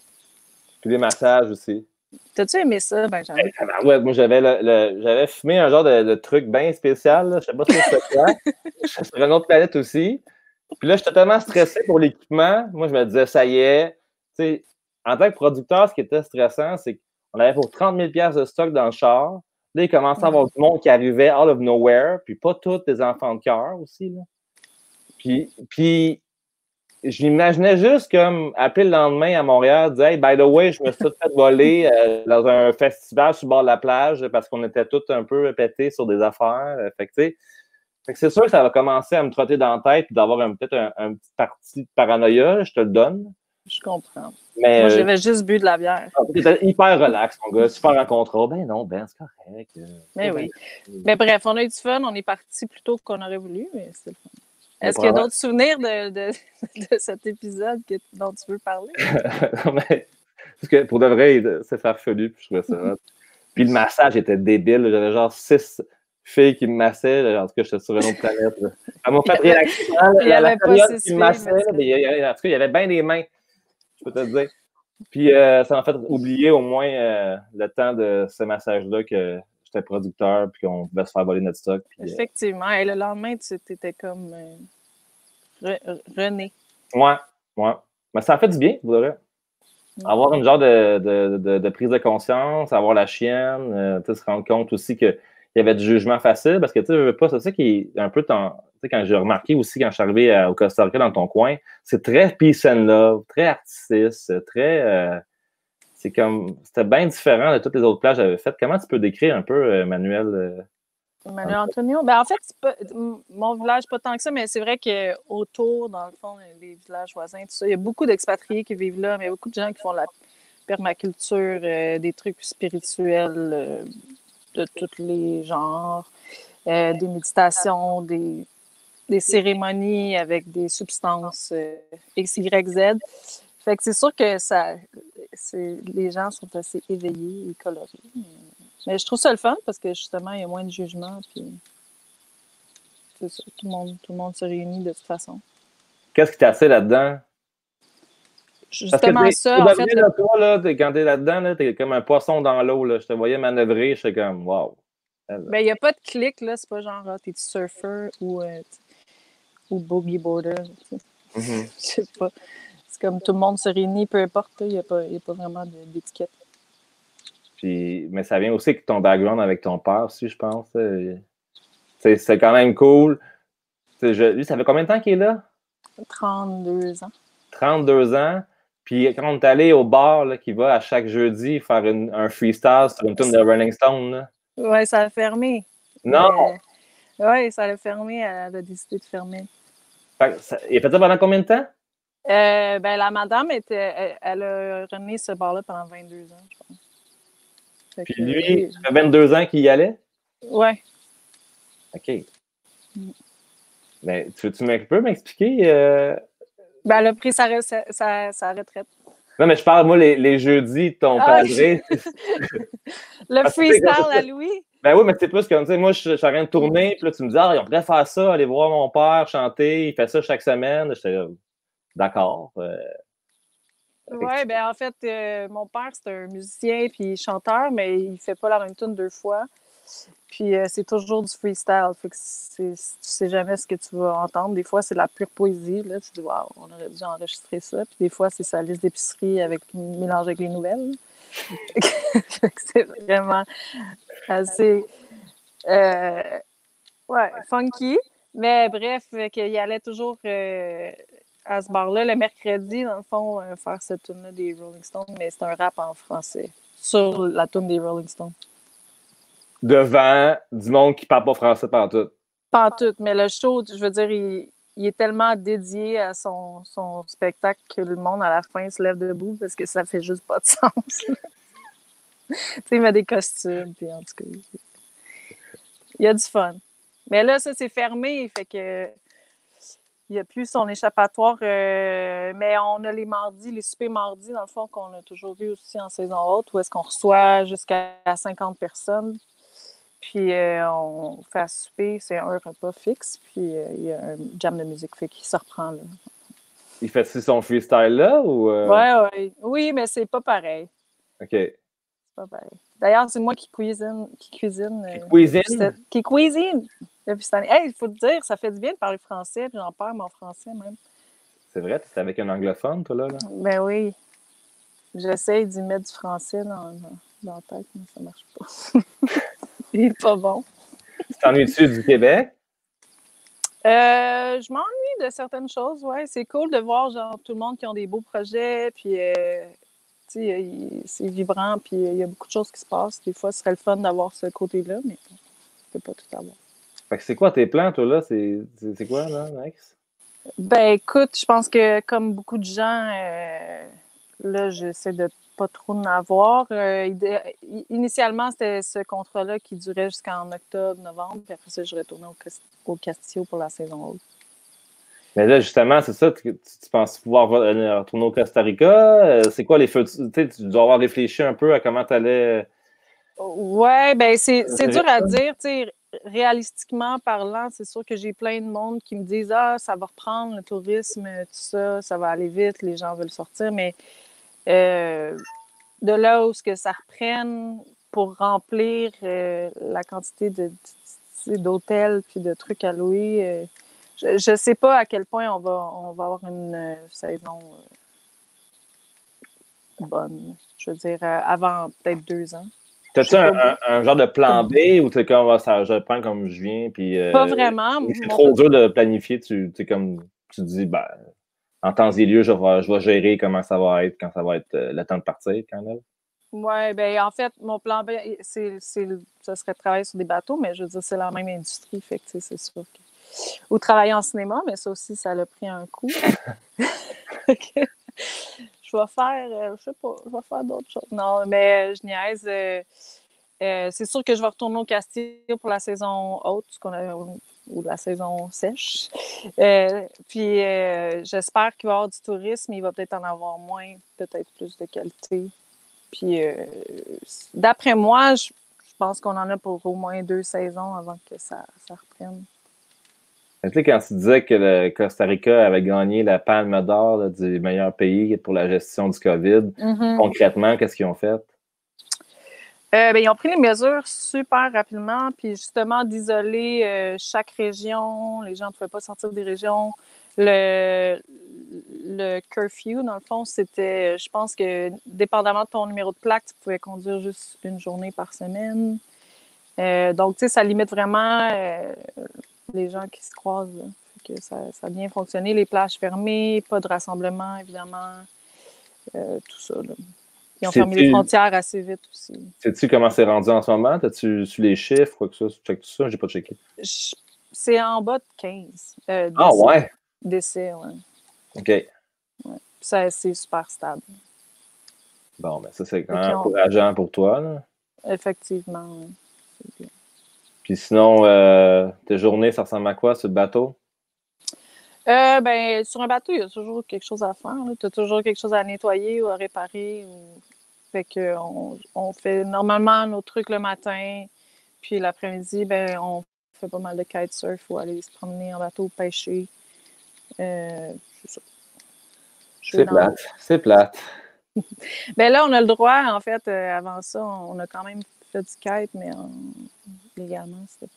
Puis des massages aussi.
T'as-tu aimé ça, Benjamin?
Ouais, moi, j'avais fumé un genre de truc bien spécial. Là. Je sais pas si c'était quoi. Je suis sur une autre planète aussi. Puis là, j'étais tellement stressé pour l'équipement. Moi, je me disais, ça y est. Tu sais, en tant que producteur, ce qui était stressant, c'est qu'on avait pour 30 000 de stock dans le char. Là, il commençait à avoir du monde qui arrivait out of nowhere. Puis pas tous des enfants de cœur aussi. Là. Puis je m'imaginais juste comme appeler le lendemain à Montréal, dire « Hey, by the way, je me suis tout fait voler dans un festival sur le bord de la plage parce qu'on était tous un peu pétés sur des affaires. » Fait que, tu sais, c'est sûr que ça va commencer à me trotter dans la tête et d'avoir peut-être un petit parti de paranoïa, je te le donne.
Je comprends.
Mais,
moi, j'avais juste bu de la bière.
T'étais hyper relax, mon gars, super en contrôle. Ben non, c'est correct.
Mais oui. Mais bref, on a eu du fun, on est parti plus tôt qu'on aurait voulu, mais c'était le fun. Est-ce qu'il y a d'autres souvenirs de cet épisode dont tu veux parler?
Non, mais, parce que pour de vrai, c'est farfelu, puis je trouvais ça. Puis le massage était débile. J'avais genre 6 filles qui me massaient. En tout cas, j'étais sur une autre planète. Ça m'a fait réacter.
Il n'y avait pas 6 filles.
En tout cas, il y avait bien des mains, je peux te le dire. Puis ça m'a fait oublier au moins le temps de ce massage-là que j'étais producteur puis qu'on pouvait se faire voler notre stock. Puis,
effectivement. Et le lendemain, tu étais comme René.
Ouais. Mais ça a fait du bien, vous verrez. Avoir une genre de prise de conscience, avoir la chienne, se rendre compte aussi qu'il y avait du jugement facile, parce que tu sais, je veux pas, c'est ça qui est un peu quand j'ai remarqué aussi quand je suis arrivé au Costa Rica dans ton coin, c'est très peace and love, très artiste, très c'est comme c'était bien différent de toutes les autres plages que j'avais faites. Comment tu peux décrire un peu, Manuel
Antonio? Ben, en fait, mon village, pas tant que ça, mais c'est vrai qu'autour, dans le fond, les villages voisins, tout ça, il y a beaucoup d'expatriés qui vivent là, mais il y a beaucoup de gens qui font la permaculture, des trucs spirituels de tous les genres, des méditations, des cérémonies avec des substances X, Y, Z. Fait que c'est sûr que les gens sont assez éveillés et colorés. Mais je trouve ça le fun parce que justement, il y a moins de jugement. Puis c'est ça, tout le monde se réunit de toute façon.
Qu'est-ce qui t'a fait là-dedans?
Justement ça, en fait.
Là, toi, là, quand t'es là-dedans, là, t'es comme un poisson dans l'eau. Là. Je te voyais manœuvrer, je suis comme wow.
Ben, il n'y a pas de clic, là. C'est pas genre t'es surfer ou boogie boarder. Je sais pas. C'est comme tout le monde se réunit, peu importe. Il n'y a pas vraiment d'étiquette.
Puis, mais ça vient aussi avec ton background avec ton père aussi, je pense. C'est quand même cool. Lui, ça fait combien de temps qu'il est là?
32 ans.
32 ans. Puis quand on est allé au bar, là, qui va à chaque jeudi faire un freestyle sur une tune de Rolling Stone. Là.
Ouais, ça a fermé.
Non!
Oui, ça a fermé. Elle a décidé de fermer.
Il a fait ça pendant combien de temps?
Ben, la madame, elle a remis ce bar-là pendant 22 ans, je pense.
Puis lui, ça fait 22 ans qu'il y allait?
Ouais.
OK. Mais tu peux m'expliquer?
Ben, elle a pris sa retraite.
Non, mais je parle, moi, les jeudis de ton padré.
Le freestyle à Louis?
Ben oui, mais c'est plus comme, tu sais, moi, je suis en train de tourner, puis là, tu me dis, on pourrait faire ça, aller voir mon père chanter, il fait ça chaque semaine. J'étais d'accord.
Oui, ben en fait, mon père, c'est un musicien puis chanteur, mais il fait pas la même tune 2 fois. Puis c'est toujours du freestyle. Fait que tu sais jamais ce que tu vas entendre. Des fois, c'est de la pure poésie. Là. Tu dis, waouh, on aurait dû enregistrer ça. Puis des fois, c'est sa liste d'épicerie mélangée avec les nouvelles. Fait que c'est vraiment assez funky. Mais bref, qu'il allait toujours à ce bar-là le mercredi, dans le fond, faire cette tune-là des Rolling Stones, mais c'est un rap en français sur la tune des Rolling Stones.
devant du monde qui parle pas français partout.
Pas en tout, mais le show, je veux dire, il est tellement dédié à son spectacle que le monde, à la fin, se lève debout parce que ça fait juste pas de sens. Tu sais, il met des costumes, puis en tout cas, il y a du fun. Mais là, ça, c'est fermé, fait que il n'y a plus son échappatoire. Mais on a les mardis, les soupers mardis, dans le fond, qu'on a toujours vu aussi en saison haute, où est-ce qu'on reçoit jusqu'à 50 personnes. Puis on fait à souper, c'est un repas fixe, puis il y a un jam de musique, fait qu'il se reprend là.
Il fait-tu son freestyle là ou.
Ouais. Oui, mais c'est pas pareil.
OK.
C'est pas pareil. D'ailleurs, c'est moi qui cuisine. Qui cuisine. Depuis cette année. Hey, il faut te dire, ça fait du bien de parler français, puis j'en perds mon français même.
C'est vrai, t'es avec un anglophone, toi, là?
Ben oui. J'essaye d'y mettre du français dans la tête, mais ça marche pas. Il est pas bon.
Tu t'ennuies-tu du Québec?
Je m'ennuie de certaines choses, ouais. C'est cool de voir genre tout le monde qui ont des beaux projets, puis tu sais, c'est vibrant, puis il y a beaucoup de choses qui se passent. Des fois, ce serait le fun d'avoir ce côté-là, mais on peut pas tout avoir.
Fait que c'est quoi tes plans, toi, là? C'est quoi, là, Max?
Ben écoute, je pense que comme beaucoup de gens, là, j'essaie de pas trop en avoir. Initialement, c'était ce contrat-là qui durait jusqu'en octobre, novembre, puis après ça, je retournais au Castillo pour la saison haute.
Mais là, justement, c'est ça, tu penses pouvoir retourner au Costa Rica? C'est quoi les feux? Tu dois avoir réfléchi un peu à comment tu allais.
Ouais, ben c'est dur à dire, tu sais. Réalistiquement parlant, c'est sûr que j'ai plein de monde qui me disent ça va reprendre le tourisme, tout ça, ça va aller vite, les gens veulent sortir, mais de là où ce que ça reprenne pour remplir la quantité d'hôtels puis de trucs à louer, je sais pas à quel point on va avoir une saison bonne. Je veux dire, avant peut-être 2 ans.
T'as-tu un genre de plan B ou t'es comme je le prends comme je viens? Puis,
pas vraiment.
C'est trop dur de planifier. Tu dis, ben, en temps et lieu, je vais gérer comment ça va être quand ça va être le temps de partir, quand même.
Oui, bien, en fait, mon plan B, ça serait de travailler sur des bateaux, mais je veux dire, c'est la même industrie, fait que c'est sûr que. Ou travailler en cinéma, mais ça aussi, ça a pris un coup. Je vais faire, je sais pas, je vais faire d'autres choses. Non, mais je niaise. C'est sûr que je vais retourner au Castillo pour la saison haute, ou la saison sèche. Puis j'espère qu'il va y avoir du tourisme. Il va peut-être en avoir moins, peut-être plus de qualité. Puis d'après moi, je pense qu'on en a pour au moins 2 saisons avant que ça reprenne.
Tu sais, quand tu disais que le Costa Rica avait gagné la Palme d'Or là, du meilleur pays pour la gestion du COVID, concrètement, qu'est-ce qu'ils ont fait?
Ben, ils ont pris les mesures super rapidement, puis justement d'isoler chaque région. Les gens ne pouvaient pas sortir des régions. Le curfew, dans le fond, c'était, je pense que dépendamment de ton numéro de plaque, tu pouvais conduire juste une journée par semaine. Donc, tu sais, ça limite vraiment les gens qui se croisent. Là. Fait que ça a bien fonctionné. Les plages fermées, pas de rassemblement, évidemment. Tout ça, là. Ils ont fermé les frontières assez vite aussi.
Sais-tu comment c'est rendu en ce moment? T'as-tu su les chiffres, quoi que ça? Tu checkes tout ça? J'ai pas checké.
C'est en bas de 15.
Ouais?
Décès, ouais.
OK.
Ouais. Ça, c'est super stable.
Bon, ben ça, c'est quand même encourageant pour toi, là.
Effectivement, oui. C'est bien.
Puis sinon, tes journées, ça ressemble à quoi sur le bateau?
Ben, sur un bateau, il y a toujours quelque chose à faire. Tu as toujours quelque chose à nettoyer ou à réparer. Fait que on fait normalement nos trucs le matin, puis l'après-midi, ben, on fait pas mal de kitesurf ou aller se promener en bateau, pêcher. C'est ça.
C'est plate.
Ben là, on a le droit, en fait, avant ça, on a quand même fait du kite, mais légalement, c'était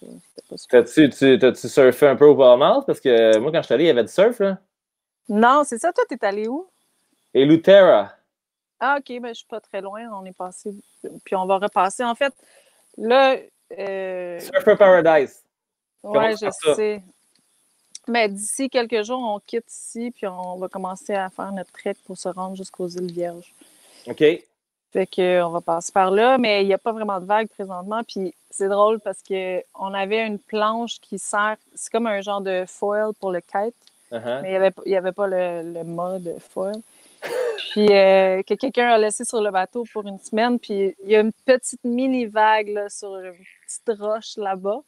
pas super.
T'as-tu surfé un peu au Bahamas? Parce que moi, quand je suis allé, il y avait du surf, là.
Non, c'est ça. Toi, t'es allé où?
Eleuthera.
Ah, OK. Ben, je suis pas très loin. On est passé. Puis on va repasser. En fait, là...
Surfer Paradise.
Oui, je sais. Mais d'ici quelques jours, on quitte ici, puis on va commencer à faire notre trek pour se rendre jusqu'aux îles Vierges.
OK.
Fait qu'on va passer par là, mais il n'y a pas vraiment de vagues présentement. Puis c'est drôle parce qu'on avait une planche qui sert, c'est comme un genre de foil pour le kite,
Uh-huh.
mais il y avait pas le mode foil. Puis que quelqu'un a laissé sur le bateau pour une semaine. Puis il y a une petite mini-vague là, sur une petite roche là-bas.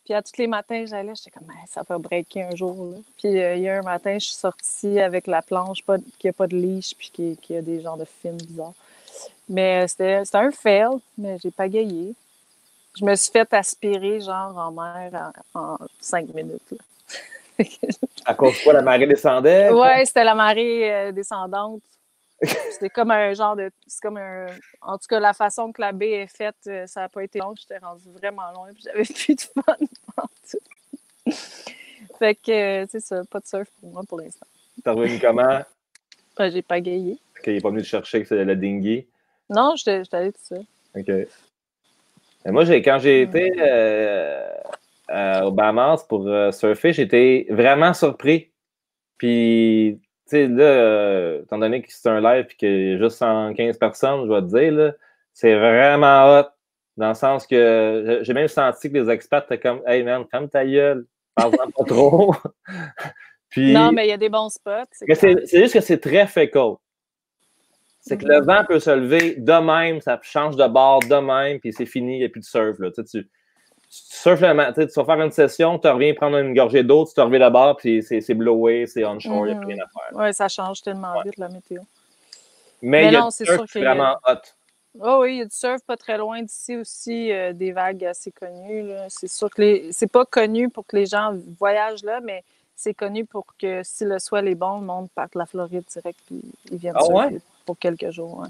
Puis à tous les matins, j'allais, j'étais comme, ça va breaker un jour. Là. Puis il y a un matin, je suis sortie avec la planche qui n'a pas de leash, puis qui a des genres de fins bizarres. Mais c'était un fail, mais j'ai pagayé. Je me suis fait aspirer, genre, en mer en 5 minutes. Là.
À cause de quoi la marée descendait?
Ouais, c'était la marée descendante. C'était comme un genre de... C'est comme un... En tout cas, la façon que la baie est faite, ça n'a pas été long. J'étais rendue vraiment loin, puis j'avais plus de fun en tout. Fait que, c'est ça, pas de surf pour moi pour l'instant.
T'es revenu comment?
Ben, j'ai pagayé.
Qu'il n'est pas venu te chercher que c'est le dinghy.
Non, j'étais allée tout seul.
OK. Et moi, quand j'ai été aux Bahamas pour surfer, j'étais vraiment surpris. Puis, tu sais, là, étant donné que c'est un live et qu'il y a juste 115 personnes, je vais te dire, là, c'est vraiment hot. Dans le sens que j'ai même senti que les expats étaient comme « Hey man, ferme ta gueule, parle-en pas trop. » Puis,
non, mais il y a des bons spots.
mais c'est juste que c'est très fickle. C'est que le vent peut se lever de même, ça change de bord de même, puis c'est fini, il n'y a plus de surf. Là. Tu surfes le matin, tu vas faire une session, tu reviens prendre une gorgée d'eau, tu te reviens de bord, puis c'est blowé, c'est onshore, il n'y a plus rien à faire.
Oui, ça change tellement vite, la météo.
Mais il y a
non,
du surf vraiment hot.
Oh oui, il y a du surf pas très loin d'ici aussi, des vagues assez connues. Là. C'est sûr que c'est pas connu pour que les gens voyagent là, mais c'est connu pour que si le soil est bon, le monde parte de la Floride direct, puis ils viennent surfer pour quelques jours. Ouais.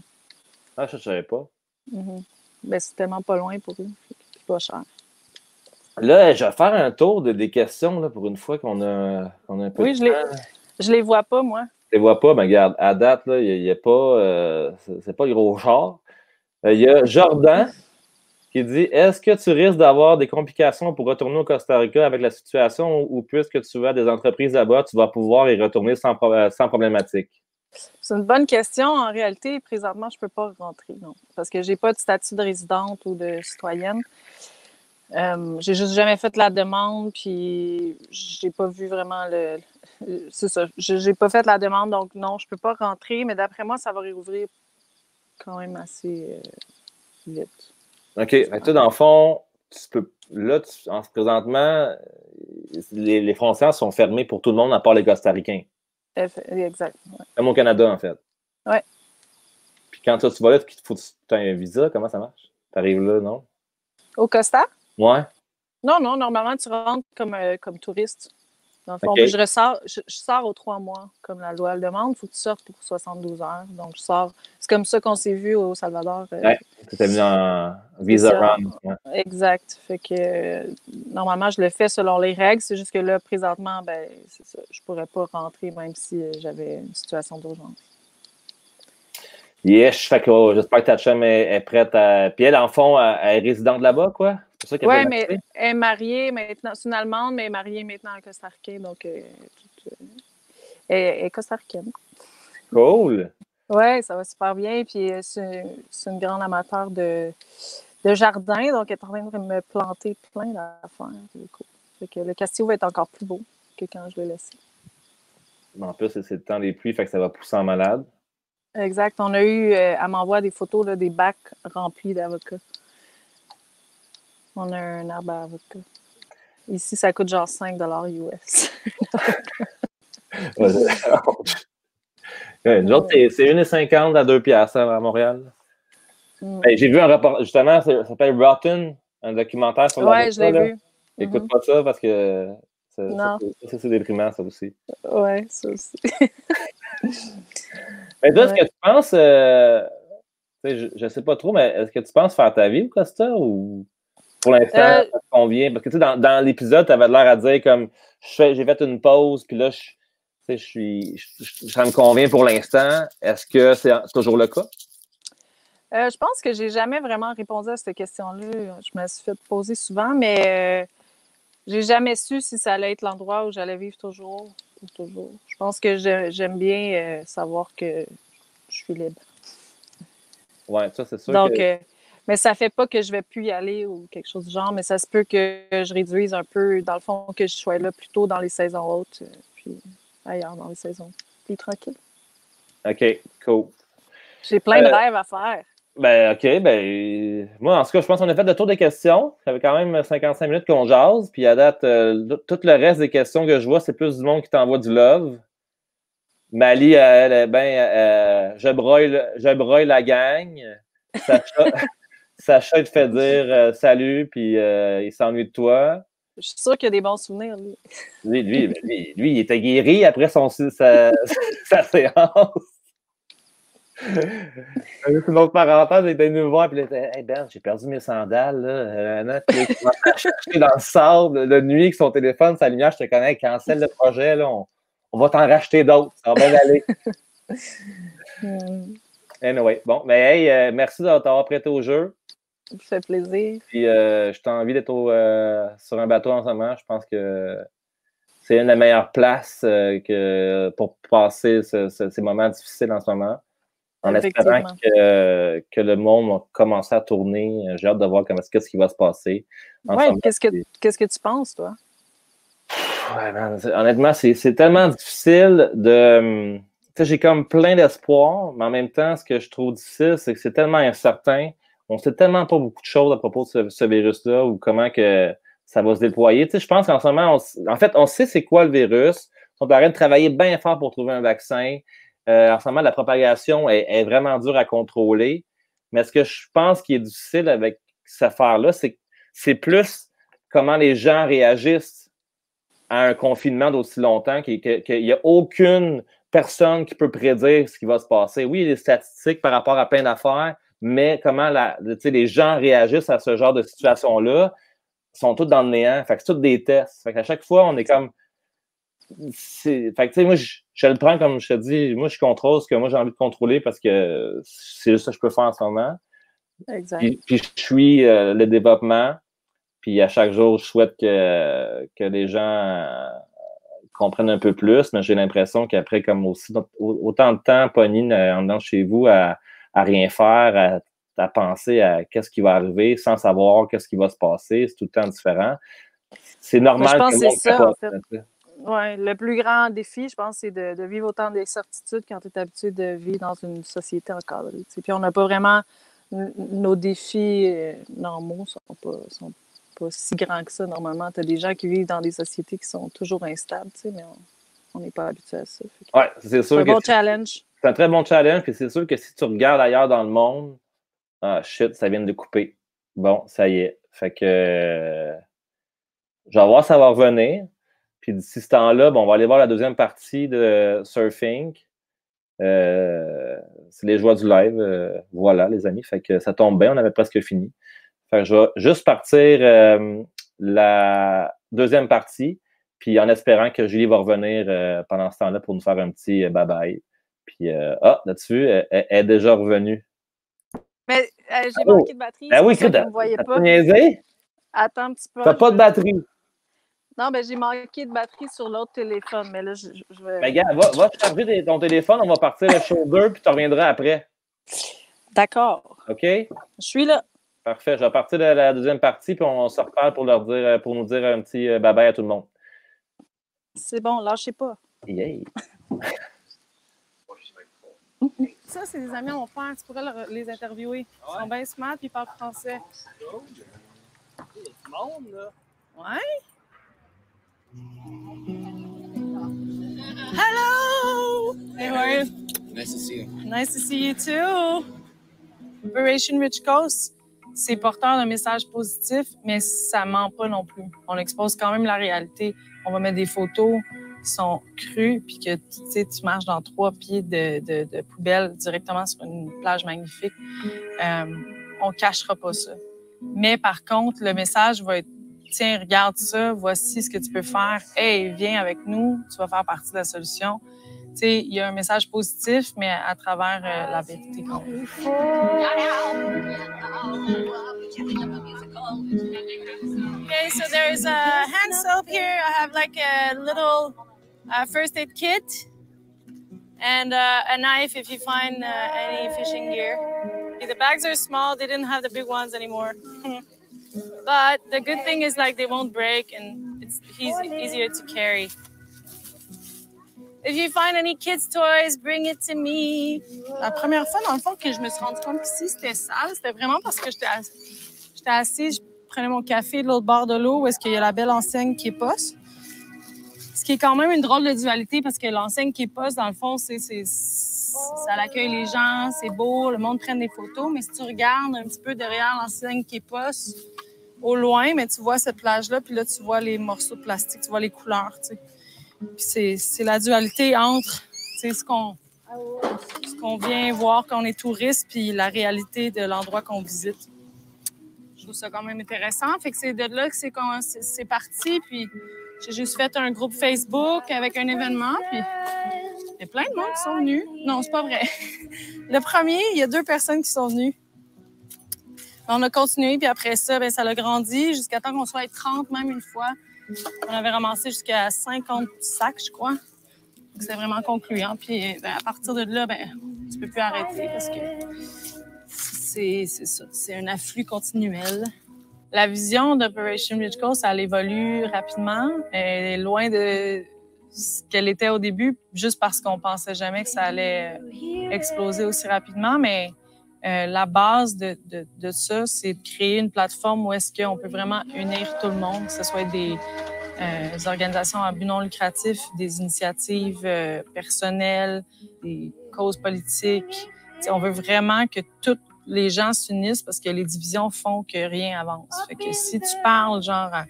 Ah, je ne savais pas.
Ben, c'est tellement pas loin pour eux, c'est pas cher.
Là, je vais faire un tour des questions là, pour une fois qu'on a un peu de temps.
Je les vois pas, moi.
Tu les vois pas, mais regarde, à date, il n'y a pas. C'est pas le gros char. Il y a Jordan qui dit « Est-ce que tu risques d'avoir des complications pour retourner au Costa Rica avec la situation ou puisque tu vas des entreprises là-bas, tu vas pouvoir y retourner sans problématique? »
C'est une bonne question. En réalité, présentement, je ne peux pas rentrer, non, parce que je n'ai pas de statut de résidente ou de citoyenne. J'ai juste jamais fait la demande, puis j'ai pas vu vraiment c'est ça. J'ai pas fait la demande, donc non, je peux pas rentrer, mais d'après moi, ça va réouvrir quand même assez vite.
OK. Toi, dans le fond, tu peux. Là, présentement, les frontières sont fermées pour tout le monde à part les Costa-Ricains.
Exact. Ouais.
Comme au Canada, en fait.
Oui.
Puis quand toi, tu vas là, il faut que tu aies un visa. Comment ça marche? Tu arrives là, non?
Au Costa?
Ouais.
Non, normalement, tu rentres comme touriste. Dans le fond,
Okay.
je sors aux 3 mois, comme la loi le demande. Il faut que tu sortes pour 72 heures. Donc, je sors. C'est comme ça qu'on s'est vu au Salvador.
Ouais, tu étais venu en visa run. Ouais.
Exact. Fait que normalement, je le fais selon les règles. C'est juste que là, présentement, ben, c'est ça. Je pourrais pas rentrer même si j'avais une situation d'urgence.
Yes, fait que j'espère que ta chum est prête à. Puis elle, en fond, elle est résidente là-bas, quoi?
Oui, mais elle est mariée maintenant. C'est une Allemande, mais elle est mariée maintenant à Costa Ricain. Donc, elle est costaricaine.
Cool!
Oui, ça va super bien. Puis, c'est une grande amateur de jardin. Donc, elle est en train de me planter plein d'affaires. C'est cool. Fait que le Castillo va être encore plus beau que quand je l'ai laissé.
En plus, c'est le temps des pluies, fait que ça va pousser en malade.
Exact. On a eu, elle m'envoie des photos là, des bacs remplis d'avocats. On a un arbre à avocats. Ici, ça coûte genre 5 US.
Nous autres, c'est 1,50 à 2 piastres à Montréal. J'ai vu un rapport, justement, ça s'appelle Rotten, un documentaire sur l'avocat.
Oui, je l'ai vu.
Écoute pas ça parce que c'est déprimant, ça aussi.
Oui, ça aussi.
Mais toi, est-ce que tu penses, je sais pas trop, mais est-ce que tu penses faire ta vie au Costa ou pour l'instant, ça te convient? Parce que tu sais, dans l'épisode, tu avais l'air à dire comme j'ai fait une pause, puis là, ça me convient pour l'instant. Est-ce que c'est toujours le cas?
Je pense que j'ai jamais vraiment répondu à cette question-là. Je me suis fait poser souvent, mais j'ai jamais su si ça allait être l'endroit où j'allais vivre toujours. Je pense que j'aime bien savoir que je suis libre.
Ouais, ça, c'est sûr.
Donc,
que...
mais ça fait pas que je vais plus y aller ou quelque chose du genre, mais ça se peut que je réduise un peu, dans le fond, que je sois là plutôt dans les saisons hautes, puis ailleurs dans les saisons plus tranquilles.
OK, cool.
J'ai plein de rêves à faire.
Ben, OK, ben, moi, en tout cas, je pense qu'on a fait le tour des questions. Ça fait quand même 55 minutes qu'on jase, puis à date, tout le reste des questions que je vois, c'est plus du monde qui t'envoie du love. Mali, elle, je broille la gang. Sacha, il te fait dire salut, puis il s'ennuie de toi.
Je suis sûre qu'il y a des bons souvenirs, lui.
Lui, il était guéri après sa séance. C'est une autre parenthèse, il était venu me voir, puis il était Hey Ben, j'ai perdu mes sandales, là. Puis il commence à chercher dans le sable, de nuit, avec son téléphone, sa lumière, je te connais, cancelle le projet, là, on va t'en racheter d'autres, ça va bien aller. Anyway, bon, mais hey, merci de t'avoir prêté au jeu.
Ça me fait plaisir.
Puis je t'ai envie d'être sur un bateau en ce moment. Je pense que c'est une des meilleures places pour passer ces moments difficiles en ce moment. En espérant que le monde va commencer à tourner. J'ai hâte de voir qu'est-ce qui va se passer.
Oui, qu'est-ce que tu penses, toi?
Ouais, man, honnêtement, c'est tellement difficile de... Tu sais, j'ai comme plein d'espoir, mais en même temps, ce que je trouve difficile, c'est que c'est tellement incertain. On sait tellement pas beaucoup de choses à propos de ce virus-là ou comment que ça va se déployer. Tu sais, je pense qu'en ce moment, on sait c'est quoi le virus. On est en train de travailler bien fort pour trouver un vaccin. En ce moment, la propagation est vraiment dure à contrôler. Mais ce que je pense qui est difficile avec cette affaire-là, c'est plus comment les gens réagissent à un confinement d'aussi longtemps qu'il n'y a aucune personne qui peut prédire ce qui va se passer. Oui, il y a des statistiques par rapport à plein d'affaires, mais comment les gens réagissent à ce genre de situation-là sont tous dans le néant. Fait que c'est tous des tests. Fait qu'à chaque fois, on est comme... Fait que, tu sais, moi, je le prends comme je te dis, moi, je contrôle ce que moi, j'ai envie de contrôler parce que c'est juste ça que je peux faire en ce moment.
Exact.
Puis je suis le développement. Puis à chaque jour, je souhaite que les gens comprennent un peu plus, mais j'ai l'impression qu'après, comme aussi, autant de temps pogné en dedans chez vous à rien faire, à penser à qu'est-ce qui va arriver sans savoir qu'est-ce qui va se passer, c'est tout le temps différent. C'est normal.
Je pense que c'est ça, en fait.
Ça.
Ouais, le plus grand défi, je pense, c'est de vivre autant d'incertitudes quand tu es habitué de vivre dans une société encadrée. T'sais. Puis on n'a pas vraiment... Nos défis normaux sont pas si grands que ça. Normalement, tu as des gens qui vivent dans des sociétés qui sont toujours instables, mais on n'est pas habitué à ça.
Oui, c'est sûr.
C'est un bon challenge.
C'est un très bon challenge, puis c'est sûr que si tu regardes ailleurs dans le monde, shit, ça vient de couper. Bon, ça y est. Fait que je vais voir ça va revenir. Puis d'ici ce temps-là, on va aller voir la deuxième partie de Surfing. C'est les joies du live. Voilà, les amis. Fait que ça tombe bien, on avait presque fini. Fait que je vais juste partir la deuxième partie, puis en espérant que Julie va revenir pendant ce temps-là pour nous faire un petit bye-bye. Puis, là-dessus, elle est déjà revenue.
Mais j'ai manqué de batterie.
Ben oui,
vous ne me voyez pas.
Niaisé?
Attends un petit peu.
T'as pas de batterie.
Non, ben j'ai manqué de batterie sur l'autre téléphone, mais là, je vais...
Ben, gars, va charger ton téléphone, on va partir le show 2, puis tu reviendras après.
D'accord.
OK?
Je suis là.
Parfait. Je vais partir de la deuxième partie, puis on se reparle pour nous dire un petit bye-bye à tout le monde.
C'est bon, lâchez pas.
Yeah.
Ça, c'est des amis à mon père. Tu pourrais les interviewer. Ils sont bien smart et ils parlent français.
Il y a du monde, là.
Ouais? Hello! Hey, how are you?
Nice to see you.
Nice to see you too. Operation Rich Coast, c'est porteur d'un message positif, mais ça ment pas non plus. On expose quand même la réalité. On va mettre des photos qui sont crues, puis que tu marches dans 3 pieds de poubelle directement sur une plage magnifique. On cachera pas ça. Mais par contre, le message va être: tiens, regarde ça, voici ce que tu peux faire. Hey, viens avec nous, tu vas faire partie de la solution. Tu sais, il y a un message positif, mais à travers la vérité. Okay, so there's a hand soap here. I have like a little first aid kit and a knife if you find any fishing gear. The bags are small. They didn't have the big ones anymore. But the good thing is like they won't break and it's easier to carry. If you find any kids' toys, bring it to me. La première fois, dans le fond, que je me suis rendu compte qu'ici, c'était sale, c'était vraiment parce que j'étais assise, je prenais mon café de l'autre bord de l'eau où est-ce qu'il y a la belle enseigne qui est Poste. Ce qui est quand même une drôle de dualité parce que l'enseigne qui est Poste, dans le fond, ça accueille les gens, c'est beau, le monde prend des photos, mais si tu regardes un petit peu derrière l'enseigne qui est Poste, au loin, mais tu vois cette plage-là, puis là, tu vois les morceaux de plastique, tu vois les couleurs, tu sais. Puis c'est la dualité entre ce qu'on vient voir quand on est touriste puis la réalité de l'endroit qu'on visite. Je trouve ça quand même intéressant. Fait que c'est de là que c'est parti. Puis j'ai juste fait un groupe Facebook avec un événement. Puis il y a plein de monde qui sont venus. Non, c'est pas vrai. Le premier, il y a 2 personnes qui sont venues. On a continué, puis après ça, ça a grandi jusqu'à temps qu'on soit à 30 même une fois. On avait ramassé jusqu'à 50 sacs, je crois. C'est vraiment concluant. Puis à partir de là, tu peux plus arrêter parce que c'est ça. C'est un afflux continuel. La vision d'Operation Ridge Coast, elle évolue rapidement. Elle est loin de ce qu'elle était au début, juste parce qu'on pensait jamais que ça allait exploser aussi rapidement. Mais la base de ça, c'est de créer une plateforme où est-ce qu'on peut vraiment unir tout le monde, que ce soit des organisations à but non lucratif, des initiatives personnelles, des causes politiques. T'sais, on veut vraiment que tous les gens s'unissent parce que les divisions font que rien avance. Fait que si tu parles genre à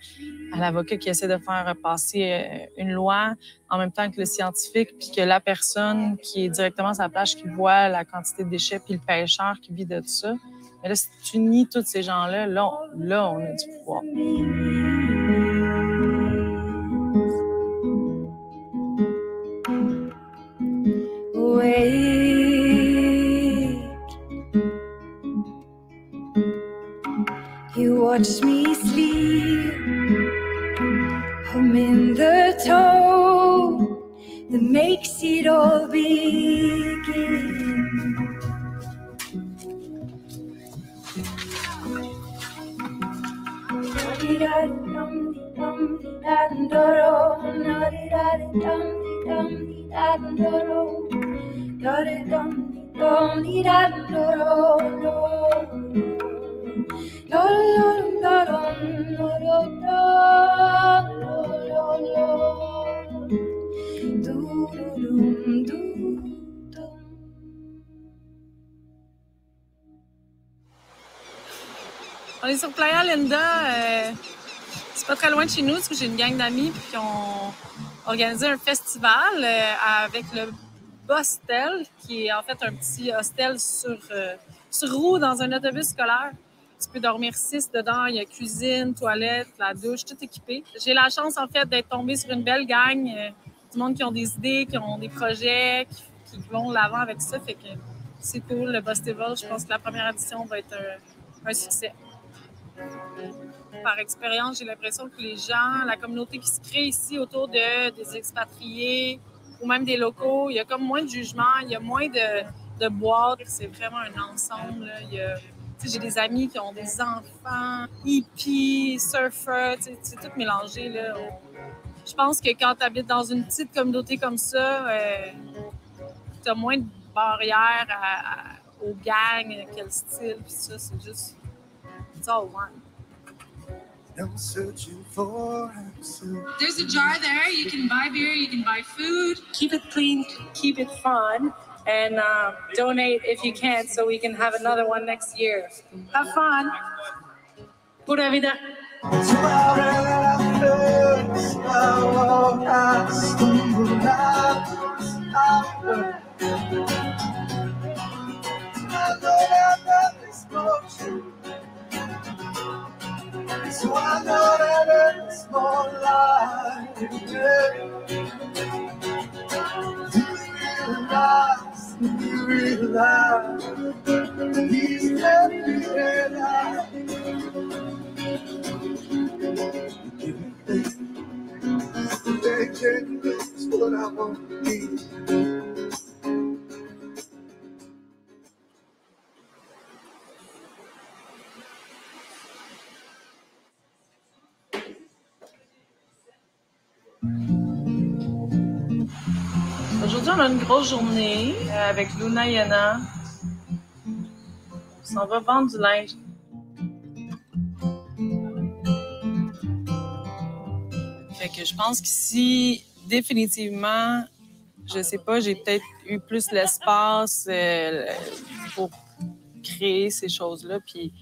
l'avocat qui essaie de faire passer une loi en même temps que le scientifique, puis que la personne qui est directement sur la plage qui voit la quantité de déchets, puis le pêcheur qui vit de tout ça, mais là, si tu nies tous ces gens-là, là, on a du pouvoir.
Wake. You watch me sleep. I'm in the tone that makes it all begin.
On est sur Playa Linda. C'est pas très loin de chez nous, parce que j'ai une gang d'amis qui ont organisé un festival avec le Bostel, qui est en fait un petit hostel sur roue dans un autobus scolaire. Tu peux dormir 6 dedans. Il y a cuisine, toilette, la douche, tout équipé. J'ai la chance, en fait, d'être tombée sur une belle gang. Du monde qui ont des idées, qui ont des projets, qui vont de l'avant avec ça. Fait que c'est cool, le Bostival. Je pense que la première édition va être un succès. Par expérience, j'ai l'impression que les gens, la communauté qui se crée ici autour des expatriés ou même des locaux, il y a comme moins de jugement, il y a moins de boîtes. C'est vraiment un ensemble. Là. J'ai des amis qui ont des enfants, hippies, surfers, c'est tout mélangé. Là. Je pense que quand tu habites dans une petite communauté comme ça, tu as moins de barrières aux gangs, quel style, puis ça, c'est juste... It's all one.
I'm searching for answers.
There's a jar there. You can buy beer, you can buy food. Keep it clean, keep it fun, and donate if you can so we can have another one next year. Have fun. Pura vida.
So I know that it's more life. Do you realize he's everywhere now? They can't miss what I want to be.
Aujourd'hui, on a une grosse journée avec Luna Yana. On s'en va vendre du linge. Fait que je pense qu'ici, définitivement, je sais pas, j'ai peut-être eu plus l'espace pour créer ces choses-là. Puis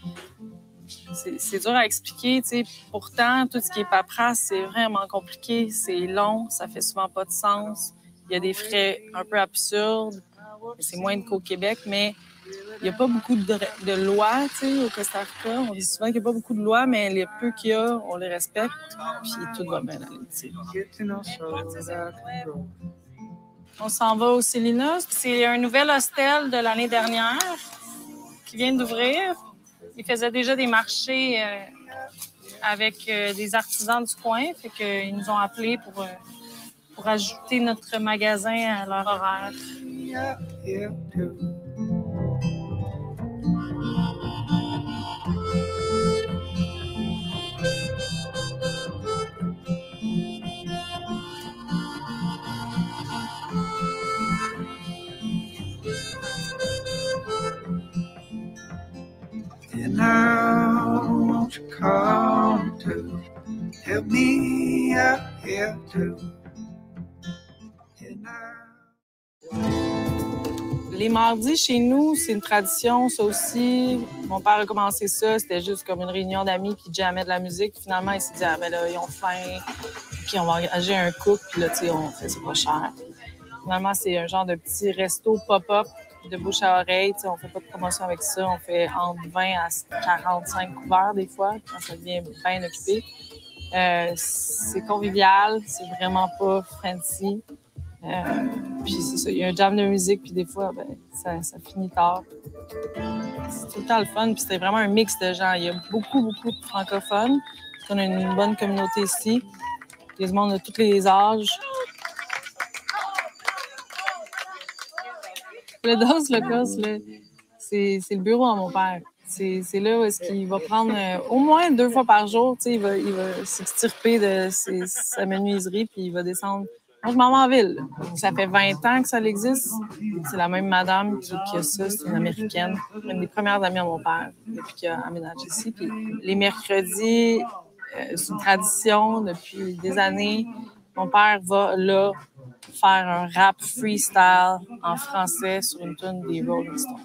c'est dur à expliquer, tu sais. Pourtant, tout ce qui est paperasse, c'est vraiment compliqué, c'est long, ça fait souvent pas de sens. Il y a des frais un peu absurdes, c'est moins qu'au Québec, mais il n'y a pas beaucoup de lois, tu sais, au Costa Rica. On dit souvent qu'il n'y a pas beaucoup de lois, mais les peu qu'il y a, on les respecte, puis tout va bien aller, tu sais. On s'en va au Célina. C'est un nouvel hostel de l'année dernière qui vient d'ouvrir. Ils faisaient déjà des marchés avec des artisans du coin, fait qu'ils nous ont appelés pour ajouter notre magasin à leur horaire.
And now won't you come to help me out here too?
Les mardis, chez nous, c'est une tradition, ça aussi. Mon père a commencé ça, c'était juste comme une réunion d'amis qui jammaient de la musique. Finalement, il s'est dit, ah ben là, ils ont faim, puis on va engager un cook, puis là, tu sais, on fait, c'est pas cher. Finalement, c'est un genre de petit resto pop-up de bouche à oreille, tu sais, on fait pas de promotion avec ça. On fait entre 20 à 45 couverts des fois, quand ça devient bien occupé. C'est convivial, c'est vraiment pas fancy. Puis c'est ça, il y a un jam de musique, puis des fois, ben, ça finit tard. C'est tout le temps le fun, puis c'était vraiment un mix de gens. Il y a beaucoup de francophones. On a une bonne communauté ici. Il y a du monde de tous les âges. Le Dos Locos, là, c'est le bureau à mon père. C'est là où est-ce qu'il va prendre au moins 2 fois par jour, tu sais, il va s'extirper de sa menuiserie, puis il va descendre. Moi, je m'en vais en ville. Ça fait 20 ans que ça existe. C'est la même madame qui a ça. C'est une Américaine. Une des premières amies à mon père depuis qu'il a aménagé ici. Puis les mercredis, c'est une tradition depuis des années. Mon père va là faire un rap freestyle en français sur une tune des Rolling Stones.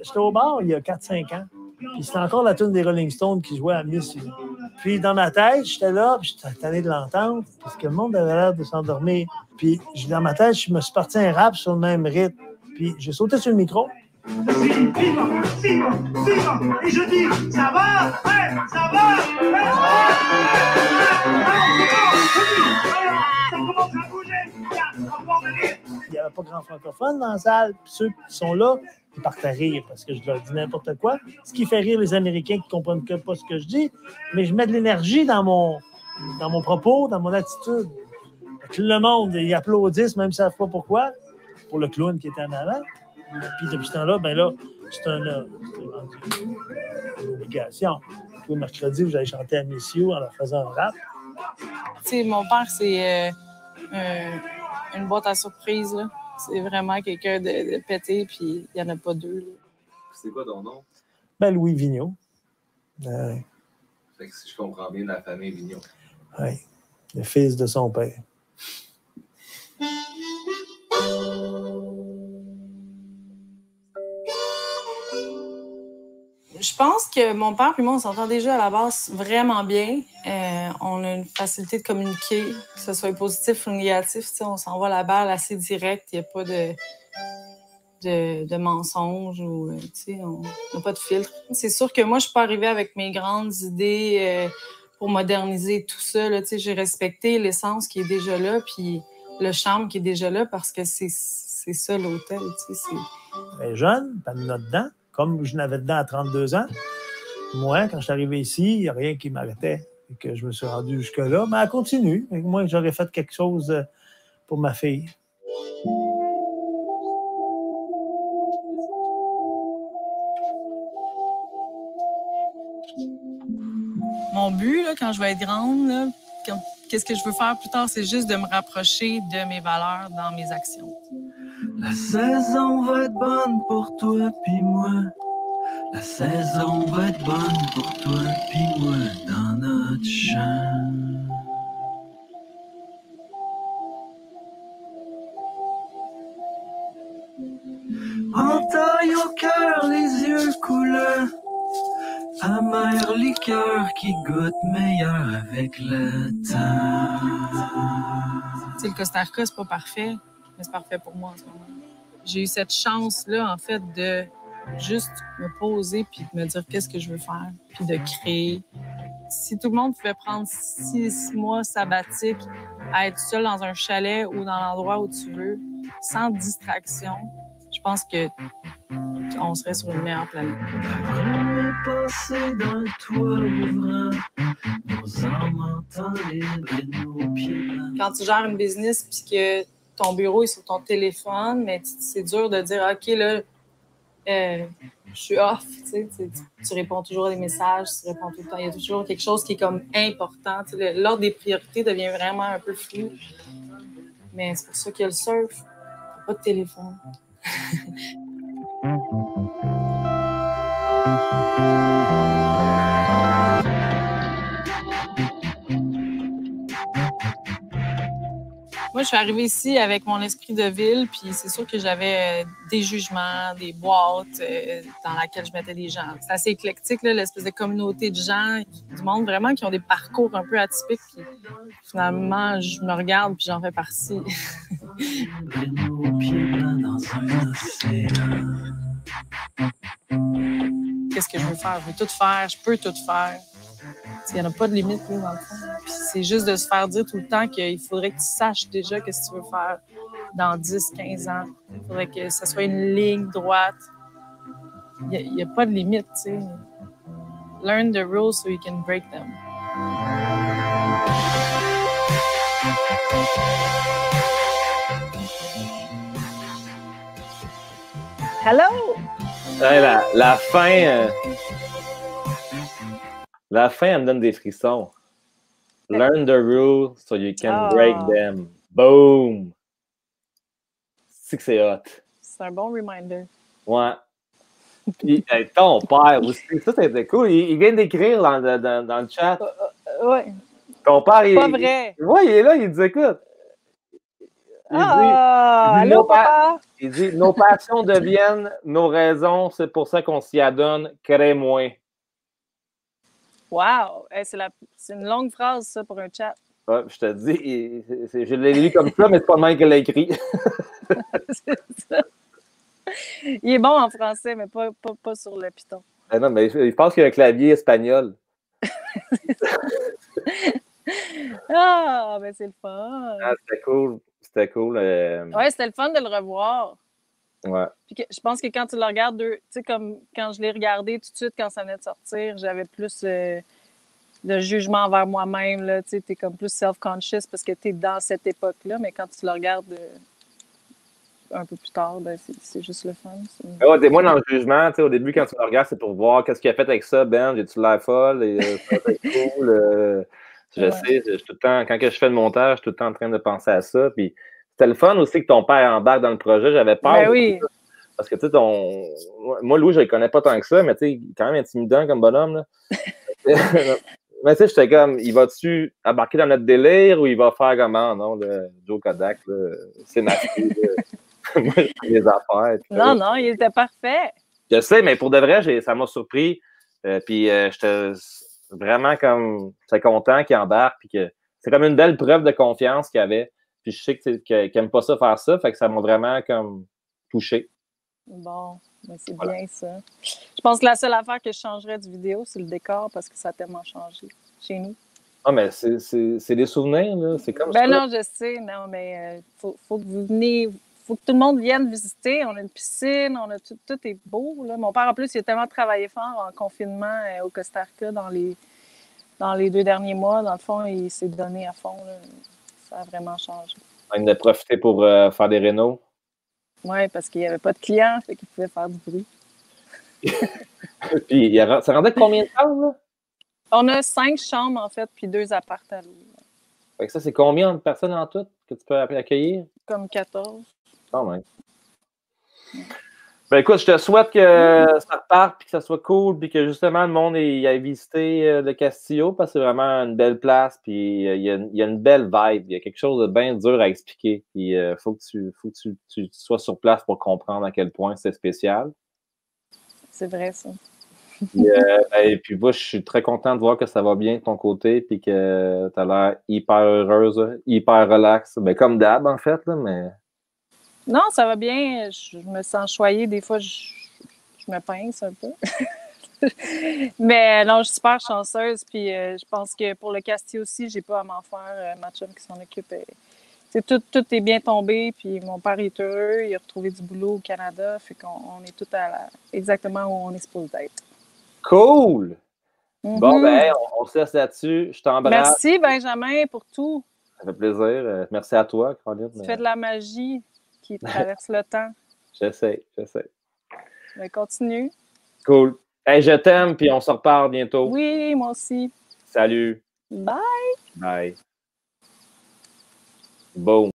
J'étais au bar il y a 4-5 ans. Puis c'était encore la tune des Rolling Stones qui jouait à Miss You. Puis dans ma tête, j'étais là, puis j'étais tanné de l'entendre, parce que le monde avait l'air de s'endormir. Puis dans ma tête, je me suis parti un rap sur le même rythme. Puis j'ai sauté sur le micro.
Simon, et je dis, ça va, ouais, ça va, ouais, ça commence à bouger,
il n'y avait pas grand francophone dans la salle. Puis ceux qui sont là, ils partent à rire parce que je leur dis n'importe quoi. Ce qui fait rire les Américains qui ne comprennent pas ce que je dis. Mais je mets de l'énergie dans mon propos, dans mon attitude. Tout le monde, ils applaudissent, même s'ils ne savent pas pourquoi, pour le clown qui était en avant. Puis depuis ce temps-là, ben là, c'est une obligation. Tous les mercredis, vous allez chanter à Miss You en leur faisant un rap.
Tu sais, mon père, c'est une boîte à surprise, là. C'est vraiment quelqu'un de pété, puis il n'y en a pas deux. Là.
C'est quoi ton nom?
Ben, Louis Vigneault.
Fait que si je comprends bien, la famille Vigneault.
Oui, le fils de son père.
Je pense que mon père et moi, on s'entend déjà à la base vraiment bien. On a une facilité de communiquer, que ce soit positif ou négatif. On s'envoie la balle assez direct. Il n'y a pas de mensonges ou on n'a pas de filtre. C'est sûr que moi, je suis pas arrivée avec mes grandes idées pour moderniser tout ça. Là, j'ai respecté l'essence qui est déjà là, puis le charme qui est déjà là, parce que c'est ça l'hôtel.
Ben, jeune, t'en as dedans. Comme je n'avais dedans à 32 ans, moi, quand je suis arrivé ici, il n'y a rien qui m'arrêtait et que je me suis rendu jusque-là. Mais elle continue. Moi, j'aurais fait quelque chose pour ma fille.
Mon but, là, quand je vais être grande, là, qu'est-ce que je veux faire plus tard, c'est juste de me rapprocher de mes valeurs dans mes actions.
La saison va être bonne pour toi pis moi. La saison va être bonne pour toi pis moi dans notre champ. Entaille au cœur, les yeux couleurs, amère liqueur qui goûte meilleur avec le temps.
Tu sais, le Costa Rica, c'est pas parfait, mais c'est parfait pour moi en ce moment. J'ai eu cette chance-là, en fait, de juste me poser puis de me dire qu'est-ce que je veux faire, puis de créer. Si tout le monde pouvait prendre 6 mois sabbatiques à être seul dans un chalet ou dans l'endroit où tu veux, sans distraction, je pense que on serait sur une meilleure planète.
Passer dans le toit ouvrant, nos armes en libres et nos pieds blancs.
Quand tu gères une business puis que ton bureau est sur ton téléphone, mais c'est dur de dire OK, là, je suis off. Tu réponds toujours à des messages, tu réponds tout le temps. Il y a toujours quelque chose qui est comme important. L'ordre des priorités devient vraiment un peu flou. Mais c'est pour ça qu'il y a le surf, pas de téléphone. Moi, je suis arrivée ici avec mon esprit de ville, puis c'est sûr que j'avais des jugements, des boîtes dans lesquelles je mettais des gens. C'est assez éclectique, là, l'espèce de communauté de gens, du monde vraiment qui ont des parcours un peu atypiques. Puis finalement, je me regarde, puis j'en fais partie. Qu'est-ce que je veux faire? Je veux tout faire, je peux tout faire. Il n'y en a pas de limite, là, dans le fond. Puis c'est juste de se faire dire tout le temps qu'il faudrait que tu saches déjà ce que tu veux faire dans 10, 15 ans. Il faudrait que ce soit une ligne droite. Il n'y a pas de limite, tu sais. Learn the rules so you can break them.
Hello!
Hey, la fin... La fin, elle me donne des frissons. Learn the rules so you can break them. Boom! C'est que c'est hot.
C'est un bon reminder.
Ouais. Puis, hey, ton père aussi, ça, c'était cool. Il vient d'écrire dans le chat.
Ouais.
Ton père, il...
Pas vrai.
Ouais, il est là, il dit, écoute.
Allô, papa?
Il dit, nos passions deviennent nos raisons, c'est pour ça qu'on s'y adonne, crée-moi.
Wow! Hey, c'est une longue phrase, ça, pour un chat.
Ouais, je te dis, je l'ai lu comme ça, mais c'est pas le même qu'elle l'a écrit.
C'est ça. Il est bon en français, mais pas sur le Python.
Ah non, mais je pense qu'il y a un clavier espagnol.
Ah, ben c'est le fun.
Ah, c'était cool. C'était cool.
Ouais, c'était le fun de le revoir.
Ouais.
Puis je pense que quand tu le regardes, tu sais, comme quand je l'ai regardé tout de suite, quand ça venait de sortir, j'avais plus de jugement envers moi-même. Tu es comme plus self-conscious parce que tu es dans cette époque-là, mais quand tu le regardes un peu plus tard, ben, c'est juste le fun.
Ouais, t'es moins dans le jugement. Au début, quand tu le regardes, c'est pour voir qu'est-ce qu'il a fait avec ça, Ben. J'ai-tu l'air folle? Et, ça va être cool. Je sais, je suis tout le temps, quand je fais le montage, je suis tout le temps en train de penser à ça. Puis c'était le fun aussi que ton père embarque dans le projet. J'avais peur.
Ben oui.
Parce que, tu sais, moi, Louis, je le connais pas tant que ça, mais tu sais, il est quand même intimidant comme bonhomme. Là. Mais tu sais, j'étais comme, il va-tu embarquer dans notre délire ou il va faire comment? Non, le Joe Kodak, c'est ma fille. Moi, je fais des affaires.
Non, il était parfait.
Je sais, mais pour de vrai, ça m'a surpris. Puis j'étais vraiment comme, j'étais content qu'il embarque. Puis que c'est comme une belle preuve de confiance qu'il avait. Puis je sais qu'il n'aime pas ça faire ça. Fait que ça m'a vraiment comme touché.
Bon, ben c'est bien ça. Je pense que la seule affaire que je changerais du vidéo, c'est le décor parce que ça a tellement changé chez nous.
Ah, mais c'est des souvenirs, là. C'est comme
ça.
Ben
non, je sais. Non, mais faut que vous veniez... Faut que tout le monde vienne visiter. On a une piscine, on a tout est beau. Là. Mon père, en plus, il a tellement travaillé fort en confinement au Costa Rica dans les 2 derniers mois. Dans le fond, il s'est donné à fond. Là. Ça a vraiment changé.
Il a profité pour faire des rénaux.
Oui, parce qu'il n'y avait pas de clients, fait qu'il pouvait faire du bruit.
Puis, ça rendait combien de chambres, là?
On a 5 chambres, en fait, puis 2 appartements à louer.
Fait que ça, c'est combien de personnes en tout que tu peux accueillir?
Comme 14.
Quand même. Ben écoute, je te souhaite que ça reparte, puis que ça soit cool, puis que justement le monde aille visiter le Castillo, parce que c'est vraiment une belle place, puis il y a une belle vibe. Il y a quelque chose de bien dur à expliquer. Puis faut que tu sois sur place pour comprendre à quel point c'est spécial.
C'est vrai, ça.
Et puis moi, je suis très content de voir que ça va bien de ton côté, puis que tu as l'air hyper heureuse, hyper relax. Ben, comme d'hab, en fait, là, mais.
Non, ça va bien. Je me sens choyée. Des fois, je me pince un peu. Mais non, je suis super chanceuse. Puis je pense que pour le Castillo aussi, j'ai pas à m'en faire. Ma chum qui s'en occupe. Tout est bien tombé. Puis mon père est heureux. Il a retrouvé du boulot au Canada. Fait qu'on est tous exactement où on est supposé être.
Cool! Bon, ben, on se laisse là-dessus. Je t'embrasse.
Merci, Benjamin, pour tout.
Ça fait plaisir. Merci à toi, Caroline.
Tu fais de la magie qui traverse le temps.
J'essaie.
Mais continue.
Cool. Hey, je t'aime, puis on se reparle bientôt.
Oui, moi aussi.
Salut.
Bye.
Bye. Boom.